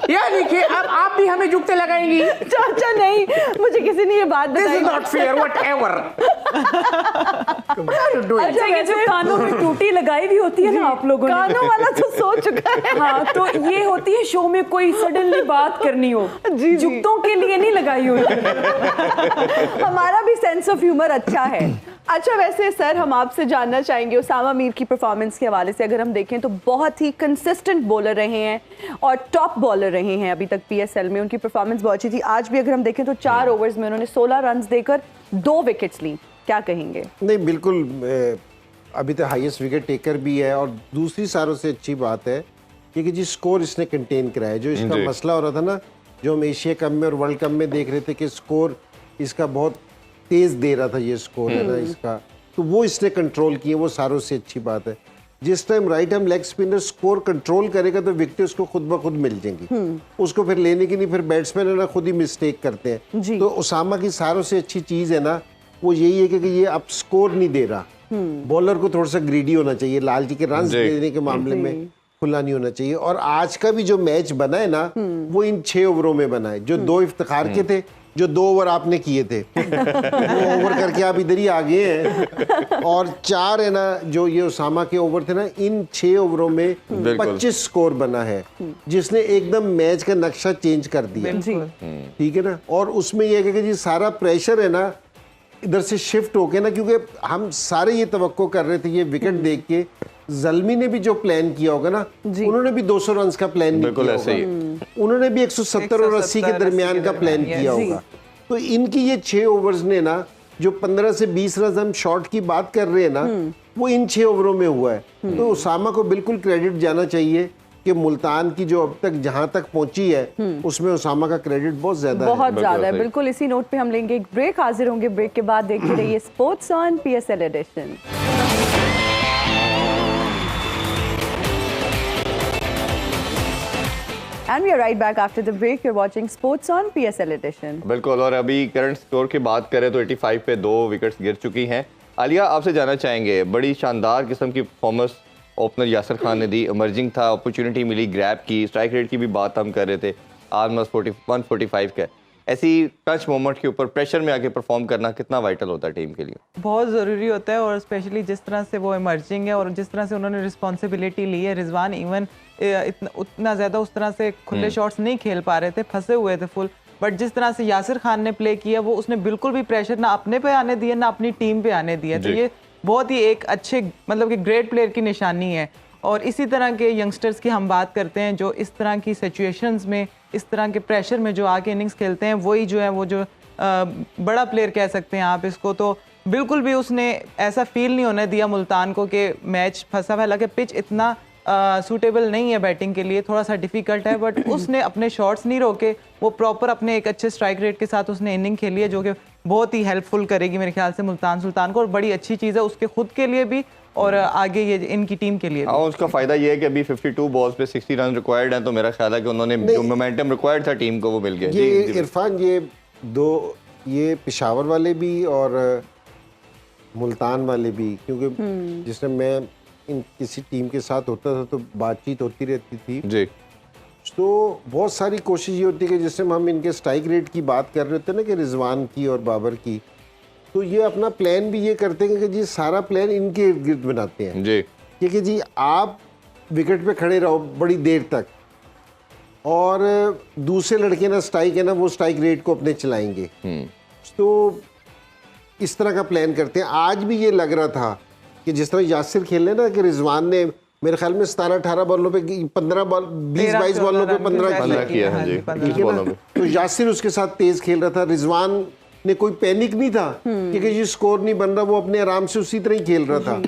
[SPEAKER 5] यार देखिए, अब आप भी हमें जुगते लगाएंगी।
[SPEAKER 1] चाचा नहीं, मुझे किसी ने ये बात
[SPEAKER 5] This
[SPEAKER 1] बताई।
[SPEAKER 5] is not fair, whatever.
[SPEAKER 6] अच्छा, ये जो कानों में टूटी लगाई भी होती है ना आप लोगों ने,
[SPEAKER 1] कानों वाला तो सो चुका है।
[SPEAKER 6] हाँ, तो ये होती है शो में कोई सडनली बात करनी हो,
[SPEAKER 1] जी।
[SPEAKER 6] जुगतों के लिए नहीं लगाई होती।
[SPEAKER 1] हमारा भी सेंस ऑफ ह्यूमर अच्छा है। अच्छा, वैसे सर हम आपसे जानना चाहेंगे उसामा मीर की परफॉर्मेंस के हवाले से, अगर हम देखें तो बहुत ही कंसिस्टेंट बॉलर रहे हैं और टॉप बॉलर रहे हैं अभी तक पीएसएल में, उनकी परफॉर्मेंस बहुत अच्छी थी। आज भी अगर हम देखें तो 4 ओवर्स में उन्होंने 16 रन देकर 2 विकेट्स ली, क्या कहेंगे?
[SPEAKER 4] नहीं, बिल्कुल अभी तक हाईएस्ट विकेट टेकर भी है, और दूसरी सारों से अच्छी बात है कि जी स्कोर इसने कंटेन कराया। जो इसका मसला हो रहा था ना, जो हम एशिया कप में और वर्ल्ड कप में देख रहे थे कि स्कोर इसका बहुत तेज दे रहा था, ये स्कोर है ना इसका, तो वो इसने कंट्रोल किए, वो सारों से अच्छी बात है। जिस time right hand leg spinner score control करेगा तो विकेट उसको खुद ब खुद मिल जाएंगी, उसको फिर लेने की नहीं, फिर बैट्समैन है ना खुद ही मिस्टेक करते हैं। तो उसामा की सारों से अच्छी चीज है ना वो यही है कि ये अब स्कोर नहीं दे रहा, बॉलर को थोड़ा सा ग्रीडी होना चाहिए, लालची के रन देने के मामले में खुला नहीं होना चाहिए। और आज का भी जो मैच बना है ना वो इन 6 ओवरों में बना है, जो 2 इफ्तिखार के थे, जो 2 ओवर आपने किए थे वो ओवर करके आप इधर ही आ गए हैं, और 4 है ना जो ये उसामा के ओवर थे ना, इन 6 ओवरों में 25 स्कोर बना है, जिसने एकदम मैच का नक्शा चेंज कर दिया। ठीक है ना, और उसमें यह है कि जी सारा प्रेशर है ना इधर से शिफ्ट होके ना, क्योंकि हम सारे ये तवक्को कर रहे थे ये विकेट देख के, ज़ल्मी ने भी जो प्लान किया होगा ना, उन्होंने भी 200 रन का प्लान नहीं किया होगा, उन्होंने भी 170 और 80 के दरमियान का प्लान किया होगा। तो इनकी ये 6 ओवर्स ने ना, जो 15 से 20 रन हम शॉट की बात कर रहे हैं ना, वो इन 6 ओवरों में हुआ है। तो उसामा को बिल्कुल क्रेडिट जाना चाहिए कि मुल्तान की जो अब तक जहां तक पहुंची है उसमें उसामा का क्रेडिट बहुत ज्यादा
[SPEAKER 1] है। बिल्कुल इसी नोट पे हम लेंगे एक ब्रेक, हाजिर होंगे ब्रेक के बाद। देखते रहिए sports on PSL edition. And we are right back after the break. You're watching Sports on PSL Edition.
[SPEAKER 2] बिल्कुल, और अभी करंट स्कोर की बात करें तो 85 पे 2 विकेट्स गिर चुकी हैं। आलिया, आपसे जानना चाहेंगे, बड़ी शानदार किस्म की परफॉर्मेंस ओपनर यासिर खान ने दी, इमर्जिंग था, अपॉर्चुनिटी मिली ग्रैब की, स्ट्राइक रेट की भी बात हम कर रहे थे, ऑलमोस्ट 145 का। ऐसी टच मोमेंट के ऊपर प्रेशर में आके परफॉर्म करना कितना वाइटल होता है टीम के लिए?
[SPEAKER 3] बहुत ज़रूरी होता है, और स्पेशली जिस तरह से वो इमर्जिंग है और जिस तरह से उन्होंने रिस्पॉन्सिबिलिटी ली है। रिजवान इवन उतना ज़्यादा उस तरह से खुले शॉट्स नहीं खेल पा रहे थे, फंसे हुए थे फुल, बट जिस तरह से यासिर खान ने प्ले किया वो उसने बिल्कुल भी प्रेशर ना अपने पे आने दिया ना अपनी टीम पे आने दिया। तो ये बहुत ही एक अच्छे मतलब कि ग्रेट प्लेयर की निशानी है। और इसी तरह के यंगस्टर्स की हम बात करते हैं जो इस तरह की सिचुएशंस में, इस तरह के प्रेशर में जो आके इनिंग्स खेलते हैं, वही जो है वो जो बड़ा प्लेयर कह सकते हैं आप इसको। तो बिल्कुल भी उसने ऐसा फील नहीं होने दिया मुल्तान को कि मैच फंसा हुआ, हालांकि पिच इतना सूटेबल नहीं है बैटिंग के लिए, थोड़ा सा डिफिकल्ट है, बट उसने अपने शॉट्स नहीं रोके, वो प्रॉपर अपने एक अच्छे स्ट्राइक रेट के साथ उसने इनिंग खेली है, जो कि बहुत ही हेल्पफुल करेगी मेरे ख्याल से मुल्तान सुल्तान को, और बड़ी अच्छी चीज़ है उसके खुद के लिए भी और आगे ये इनकी टीम के लिए भी।
[SPEAKER 2] उसका फायदा ये है कि अभी 52 बॉल्स पे 60 रन रिक्वायर्ड हैं, तो मेरा ख्याल है कि उन्होंने जो मोमेंटम रिक्वायर्ड था टीम को वो मिल गया।
[SPEAKER 4] ये इरफान, ये पेशावर वाले भी और मुल्तान वाले भी, क्योंकि जिसमें मैं इन किसी टीम के साथ होता था तो बातचीत होती रहती थी
[SPEAKER 2] जी,
[SPEAKER 4] तो बहुत सारी कोशिश ये होती है कि जैसे हम इनके स्ट्राइक रेट की बात कर रहे थे ना कि रिजवान की और बाबर की, तो ये अपना प्लान भी ये करते हैं कि जी सारा प्लान इनके इर्द गिर्द बनाते हैं जी, कि जी आप विकेट पे खड़े रहो बड़ी देर तक, और दूसरे लड़के ना स्ट्राइक है ना वो स्ट्राइक रेट को अपने चलाएंगे। तो इस तरह का प्लान करते हैं। आज भी ये लग रहा था कि जिस तरह यासिर खेले ना कि रिजवान ने मेरे ख्याल में 17-18 बॉलों पे 15 बॉल 20-22 बॉलों पे 15 किया है जी, तो यासिर उसके साथ तेज खेल रहा था, रिजवान ने कोई पैनिक नहीं था क्योंकि ये स्कोर नहीं बन रहा, वो अपने आराम से उसी तरह ही खेल रहा था।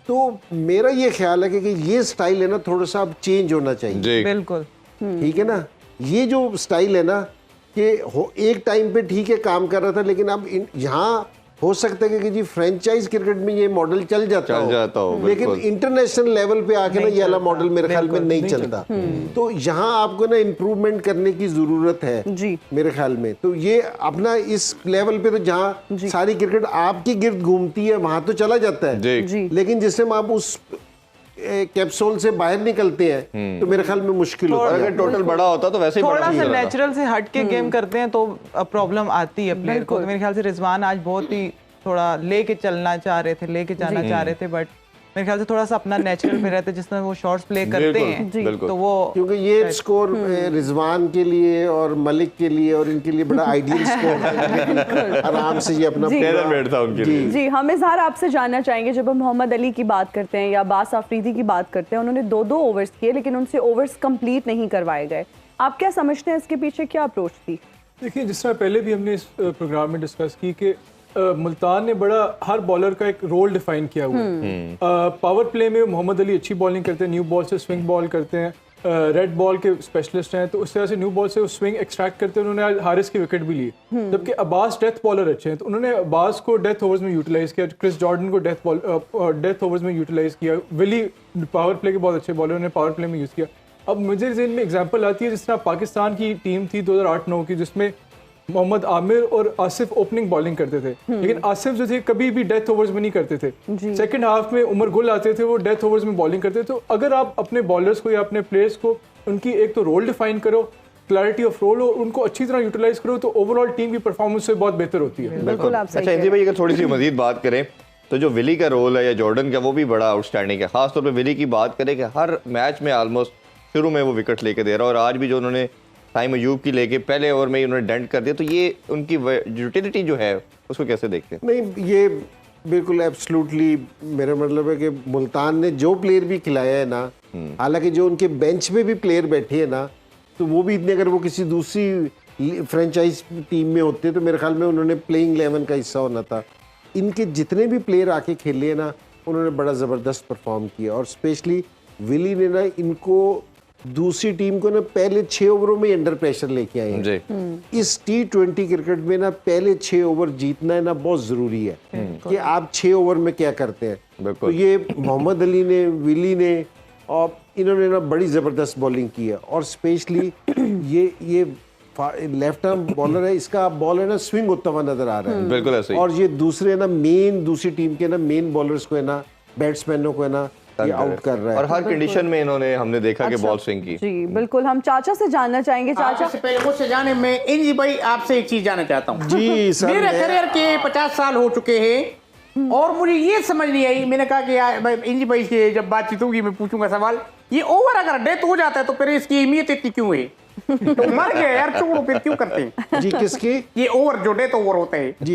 [SPEAKER 4] तो मेरा ये ख्याल है कि ये स्टाइल है ना थोड़ा सा अब चेंज होना चाहिए।
[SPEAKER 3] बिल्कुल
[SPEAKER 4] ठीक है ना, ये जो स्टाइल है ना कि एक टाइम पे ठीक है काम कर रहा था, लेकिन अब यहाँ हो सकता है कि जी फ्रेंचाइज क्रिकेट में ये मॉडल चल जाता हो, लेकिन इंटरनेशनल लेवल पे आके ना ये वाला मॉडल मेरे ख्याल में नहीं चलता। तो यहाँ आपको ना इम्प्रूवमेंट करने की जरूरत है
[SPEAKER 1] जी
[SPEAKER 4] मेरे ख्याल में। तो ये अपना इस लेवल पे तो जहाँ सारी क्रिकेट आपकी गिर्द घूमती है वहां तो चला जाता है
[SPEAKER 1] जी।
[SPEAKER 4] लेकिन जिस टाइम आप उस कैप्सूल से बाहर निकलते हैं तो मेरे ख्याल में मुश्किल होता है।
[SPEAKER 2] अगर टोटल बड़ा होता तो वैसे ही
[SPEAKER 3] थोड़ा सा नेचुरल से हट के गेम करते हैं तो प्रॉब्लम आती है प्लेयर को। तो मेरे ख्याल से रिजवान आज बहुत ही थोड़ा लेके चलना चाह रहे थे, लेके जाना चाह रहे थे, बट मेरे ख्याल से थोड़ा सा अपना नेचुरल पे रहते जिस तरह वो शॉट्स प्ले करते हैं तो वो,
[SPEAKER 4] क्योंकि ये स्कोर रिजवान के लिए और मलिक के लिए और इनके लिए बड़ा आइडियल स्कोर है। आराम से ये अपना
[SPEAKER 2] टेलर-मेड था उनके लिए।
[SPEAKER 1] जी हम इजहार आपसे जानना चाहेंगे, जब हम मोहम्मद अली की बात करते हैं या अब्बास आफरीदी की बात करते हैं, उन्होंने 2-2 ओवर्स किए लेकिन उनसे ओवर्स कंप्लीट नहीं करवाए गए। आप क्या समझते हैं इसके पीछे क्या अप्रोच थी?
[SPEAKER 8] देखिए, जिस तरह पहले भी हमने इस प्रोग्राम में डिस्कस की कि मुल्तान ने बड़ा हर बॉलर का एक रोल डिफाइन किया हुआ है। पावर प्ले में मोहम्मद अली अच्छी बॉलिंग करते हैं, न्यू बॉल से स्विंग बॉल करते हैं, रेड बॉल के स्पेशलिस्ट हैं, तो उस तरह से न्यू बॉल से वो स्विंग एक्सट्रैक्ट करते हैं। उन्होंने आज हारिस की विकेट भी ली, जबकि अब्बास डेथ बॉलर अच्छे हैं तो उन्होंने अब्बास को डेथ ओवर्स में यूटिलाइज किया, क्रिस जॉर्डन को डेथ ओवर्स में यूटिलाइज किया, विली पावर प्ले के बहुत अच्छे बॉलर उन्होंने पावर प्ले में यूज़ किया। अब मुझे ज़हन में एग्जाम्पल आती है जिस तरह पाकिस्तान की टीम थी 2008-9 की, जिसमें मोहम्मद आमिर और आसिफ ओपनिंग बॉलिंग करते थे, लेकिन आसिफ जो थे कभी भी डेथ ओवर्स में नहीं करते थे। सेकंड हाफ में उमर गुल आते थे, वो डेथ ओवर्स में बॉलिंग करते थे। तो अगर आप अपने बॉलर्स को या अपने प्लेयर्स को उनकी एक तो रोल डिफाइन करो, क्लैरिटी ऑफ रोल, और उनको अच्छी तरह यूटिलाइज करो तो ओवरऑल टीम की परफॉर्मेंस से बहुत बेहतर होती है।
[SPEAKER 1] बिल्कुल आप सही
[SPEAKER 2] अच्छा इंजी भाई, अगर थोड़ी सी मजीद बात करें तो जो विली का रोल है या जॉर्डन का, वो भी बड़ा आउटस्टैंडिंग है। खासतौर पर विली की बात करें कि हर मैच में ऑलमोस्ट शुरू में वो विकेट लेके दे रहा है, और आज भी जो उन्होंने टाइम अयूब की लेके पहले ओवर में ही उन्होंने डेंट कर दिया, तो ये उनकी यूटिलिटी जो है उसको कैसे देखते हैं?
[SPEAKER 4] नहीं, ये बिल्कुल एब्सोल्युटली मेरा मतलब है कि मुल्तान ने जो प्लेयर भी खिलाया है ना, हालांकि जो उनके बेंच पे भी प्लेयर बैठे हैं ना, तो वो भी इतने, अगर वो किसी दूसरी फ्रेंचाइज टीम में होते तो मेरे ख्याल में उन्होंने प्लेइंग 11 का हिस्सा होना था। इनके जितने भी प्लेयर आके खेले हैं ना, उन्होंने बड़ा ज़बरदस्त परफॉर्म किया, और स्पेशली विली ने ना इनको दूसरी टीम को ना पहले 6 ओवरों में अंडर प्रेशर लेके आए हैं। इस T20 क्रिकेट में ना पहले 6 ओवर जीतना है ना बहुत जरूरी है कि आप 6 ओवर में क्या करते हैं। तो ये मोहम्मद अली ने, विली ने, और इन्होंने ना बड़ी जबरदस्त बॉलिंग की है, और स्पेशली ये लेफ्ट आर्म बॉलर है, इसका बॉल है ना स्विंग होता हुआ नजर आ रहा है।
[SPEAKER 2] बिल्कुल ऐसे ही।
[SPEAKER 4] और ये दूसरे ना दूसरी टीम के ना मेन बॉलर्स को है ना, बैट्समैनों को है ना ये आउट कर रहा है,
[SPEAKER 2] और हर कंडीशन में इन्होंने हमने देखा कि बॉल स्विंग की।
[SPEAKER 1] जी बिल्कुल। हम चाचा से जानना चाहेंगे। चाचा
[SPEAKER 5] से पहले मुझसे जाने, मैं इंजी भाई आपसे एक चीज जानना चाहता हूँ।
[SPEAKER 4] जी सर,
[SPEAKER 5] मेरे करियर के 50 साल हो चुके हैं और मुझे ये समझ नहीं आई। मैंने कहा कि यार इंजी भाई से जब बातचीत होगी मैं पूछूंगा सवाल, ये ओवर अगर डेथ हो जाता है तो फिर इसकी अहमियत इतनी क्यों है? तो मर गया यार, छोड़ो फिर क्यों करते हैं?
[SPEAKER 4] जी किसकी?
[SPEAKER 5] ये ओवर जो डेथ ओवर होता है
[SPEAKER 4] जी,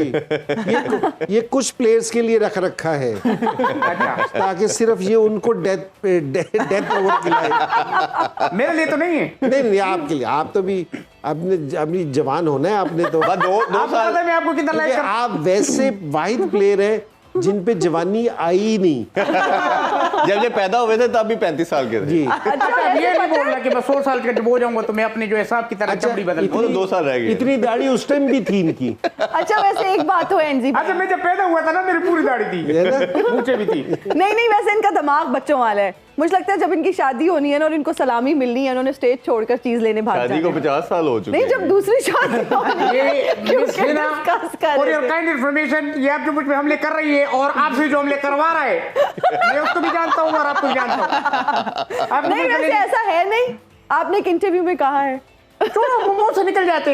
[SPEAKER 4] ये कुछ प्लेयर्स के लिए रख रखा है ताकि सिर्फ ये उनको डेथ ओवर खिलाए।
[SPEAKER 5] मेरे लिए तो नहीं है।
[SPEAKER 4] नहीं, आपके लिए। आप तो भी अपनी जवान होना है आपने तो।
[SPEAKER 2] दो साल
[SPEAKER 5] में आपको कितना लाइक
[SPEAKER 4] आप वैसे वाहिद प्लेयर है जिन पे जवानी आई ही नहीं।
[SPEAKER 2] जब ये पैदा हुए थे तब भी 35 साल के थे।
[SPEAKER 4] जी।
[SPEAKER 5] अच्छा, ये नहीं बोलना कि मैं 100 साल का जब हो जाऊंगा तो मैं अपने जो हिसाब की तरह चमड़ी बदल।
[SPEAKER 2] वो तो 2 साल रह गए।
[SPEAKER 4] इतनी दाढ़ी उस टाइम भी थी इनकी।
[SPEAKER 1] अच्छा वैसे एक बात हो एनजी,
[SPEAKER 5] अच्छा मैं जब पैदा हुआ था ना मेरी पूरी दाढ़ी थी, मूंछें भी थी।
[SPEAKER 1] नहीं वैसे इनका दिमाग बच्चों वाला है। मुझे लगता है जब इनकी शादी होनी है ना और इनको सलामी मिलनी है, उन्होंने स्टेज छोड़कर चीज लेने भाग जाना।
[SPEAKER 2] शादी को 50 साल हो चुके हैं।
[SPEAKER 1] नहीं, जब दूसरी शादी
[SPEAKER 5] और योर काइंड इन्फॉर्मेशन, ये आप जो मुझ पे हमले कर रही है और आपसे जो हमले करवा रहा है मैं उसको भी जानता हूँ और आपको भी जानता हूँ।
[SPEAKER 1] नहीं वैसे ऐसा है नहीं, आपने एक इंटरव्यू में कहा है।
[SPEAKER 5] छोड़ो, मुंह से निकल जाते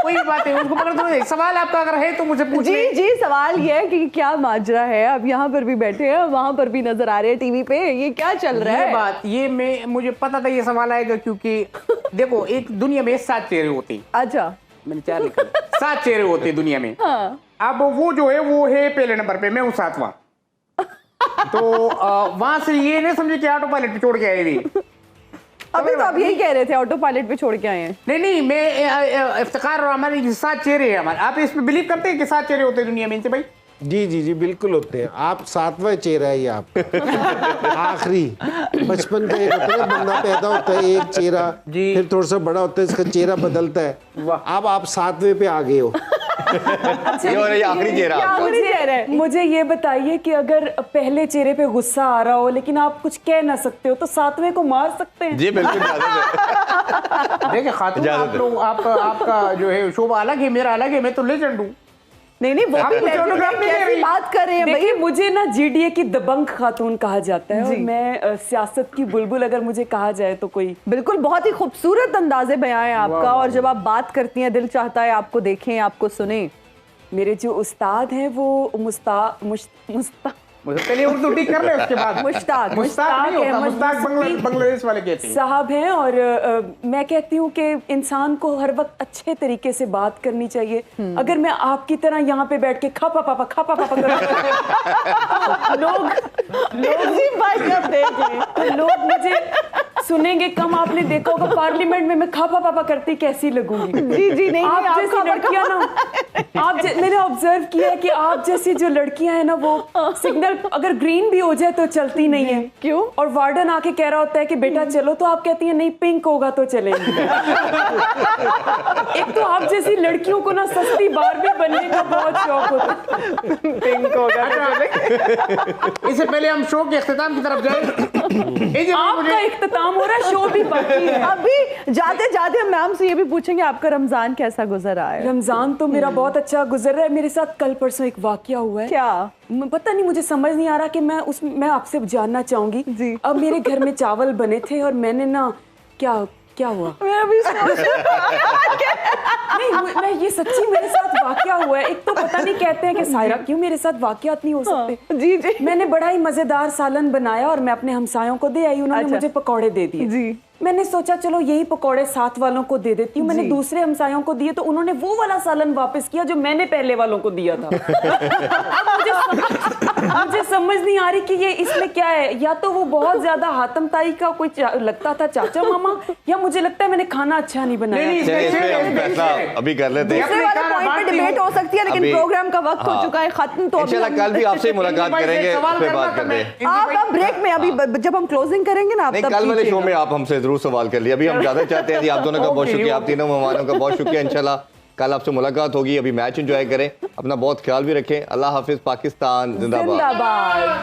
[SPEAKER 5] कोई बात है, उनको पकड़ दो। सवाल आपका अगर है तो मुझे पूछिए।
[SPEAKER 1] जी सवाल ये है कि क्या माजरा है, अब यहाँ पर भी बैठे हैं, वहां पर भी नजर आ रहे हैं टीवी पे, ये क्या चल रहा है?
[SPEAKER 5] बात ये मुझे पता था ये सवाल आएगा, क्योंकि देखो एक दुनिया में 7 चेहरे होते हैं।
[SPEAKER 1] अच्छा,
[SPEAKER 5] मैंने 4 लिखा। 7 चेहरे होते हैं दुनिया में।
[SPEAKER 1] हाँ।
[SPEAKER 5] अब वो जो है वो है पहले नंबर पे, मैं हूँ 7वां। तो वहां से ये नहीं समझे कि ऑटो पायलट पे छोड़ के आए थे।
[SPEAKER 1] अभी तो आप यही कह रहे थे ऑटो पायलट पे छोड़ के आए हैं।
[SPEAKER 5] नहीं मैं इफ्तिखार और हमारे 7 चेहरे हैं हमारे। आप इसमें बिलीव करते हैं कि 7 चेहरे होते हैं दुनिया में इनसे भाई?
[SPEAKER 4] जी बिल्कुल होते हैं। आप 7वां चेहरा है ये आपका। आखिरी बचपन का एक होता है, बंदा पैदा होता है एक चेहरा, फिर थोड़ा सा बड़ा होता है इसका चेहरा बदलता है। अब आप 7वें पे आ गए हो।
[SPEAKER 2] ये आखिरी चेहरा आपका।
[SPEAKER 6] मुझे ये बताइए कि अगर पहले चेहरे पे गुस्सा आ रहा हो लेकिन आप कुछ कह ना सकते हो तो सातवें को मार सकते हैं?
[SPEAKER 2] जी बिल्कुल।
[SPEAKER 5] देखिए खातून, आप लोग आपका जो है शोभा अलग है, मेरा अलग है, मैं तो लेजेंड हूँ।
[SPEAKER 1] नहीं वो कैसी बात कर रहे हैं
[SPEAKER 6] देखिए, मुझे ना जीडीए की दबंग खातून कहा जाता है और मैं सियासत की बुलबुल अगर मुझे कहा जाए तो कोई।
[SPEAKER 1] बिल्कुल, बहुत ही खूबसूरत अंदाजे बयां है आपका, और जब आप बात करती हैं दिल चाहता है आपको देखें, आपको सुने।
[SPEAKER 6] मेरे जो उस्ताद हैं वो
[SPEAKER 5] पहले उर्दू ठीक कर ले, उसके बाद
[SPEAKER 1] मुश्ताक
[SPEAKER 5] नहीं होता, मुश्ताक बांग्लादेश वाले कहते हैं
[SPEAKER 6] साहब हैं। और मैं कहती हूँ कि इंसान को हर वक्त अच्छे तरीके से बात करनी चाहिए। अगर मैं आपकी तरह यहाँ पे बैठ के खा पापा लोग देख लें तो लोग मुझे सुनेंगे कम। आपने देखा होगा पार्लियामेंट में मैं खा पापा करती कैसी लगूंगी।
[SPEAKER 1] जी नहीं,
[SPEAKER 6] आप जैसी लड़कियां ना, मैंने ऑब्जर्व किया है कि आप जैसी जो लड़कियां हैं ना वो सिग्नल अगर ग्रीन भी हो जाए तो चलती नहीं है।
[SPEAKER 1] क्यों?
[SPEAKER 6] और वार्डन आके कह रहा होता है कि बेटा चलो, तो आप कहती हैं नहीं पिंक होगा तो चलेंगे। एक तो आप जैसी लड़कियों को ना सस्ती बारबी बनने का बहुत शौक होता है।
[SPEAKER 1] पिंक होगा तो चलेंगे।
[SPEAKER 5] इससे पहले हम शो के इख्तिताम की तरफ जाए।
[SPEAKER 6] आपका इख्तिताम हो रहा है, शो भी बाकी है।
[SPEAKER 1] अभी जाते जाते हम मैम से ये भी पूछेंगे आपका रमजान कैसा गुजरा है?
[SPEAKER 6] रमजान तो मेरा बहुत अच्छा गुजर रहा है। मेरे साथ कल परसों एक वाकया हुआ है।
[SPEAKER 1] क्या?
[SPEAKER 6] पता नहीं, मुझे समझ नहीं आ रहा कि मैं आपसे जानना चाहूंगी
[SPEAKER 1] जी।
[SPEAKER 6] अब मेरे घर में चावल बने थे और मैंने ना क्या हुआ?
[SPEAKER 1] मैं अभी
[SPEAKER 6] नहीं, मैं ये सच्ची मेरे साथ वाकया हुआ है। एक तो पता नहीं कहते हैं कि सायरा क्यों मेरे साथ वाकयात नहीं हो सकते।
[SPEAKER 1] जी
[SPEAKER 6] मैंने बड़ा ही मजेदार सालन बनाया और मैं अपने हमसायों को दे आई। उन्होंने मुझे पकौड़े दे दिए।
[SPEAKER 1] जी।
[SPEAKER 6] मैंने सोचा चलो यही पकौड़े साथ वालों को दे देती हूँ। मैंने दूसरे हमसायों को दिए तो उन्होंने वो वाला सालन वापस किया जो मैंने पहले वालों को दिया था। मुझे समझ नहीं आ रही कि ये इसमें क्या है। या तो वो बहुत ज्यादा हातम ताई का कोई लगता था चाचा मामा, या मुझे लगता है मैंने खाना अच्छा नहीं बनाया।
[SPEAKER 2] अभी कर लेते हैं,
[SPEAKER 1] दूसरे वाले पॉइंट पे डिबेट हो सकती है, लेकिन प्रोग्राम का वक्त हो चुका है खत्म। तो
[SPEAKER 2] इंशाल्लाह कल भी आपसे मुलाकात करेंगे, उस पे बात करते हैं।
[SPEAKER 1] आप ब्रेक में अभी जब हम क्लोजिंग करेंगे ना, आप
[SPEAKER 2] कल वाले शो में आप हमसे जरूर सवाल कर लिए। अभी हम ज्यादा चाहते हैं जी। आप दोनों का बहुत शुक्रिया, आप तीनों मेहमानों का बहुत शुक्रिया। इंशाल्लाह कल आपसे मुलाकात होगी। अभी मैच एंजॉय करें, अपना बहुत ख्याल भी रखें। अल्लाह हाफिज। पाकिस्तान जिंदाबाद।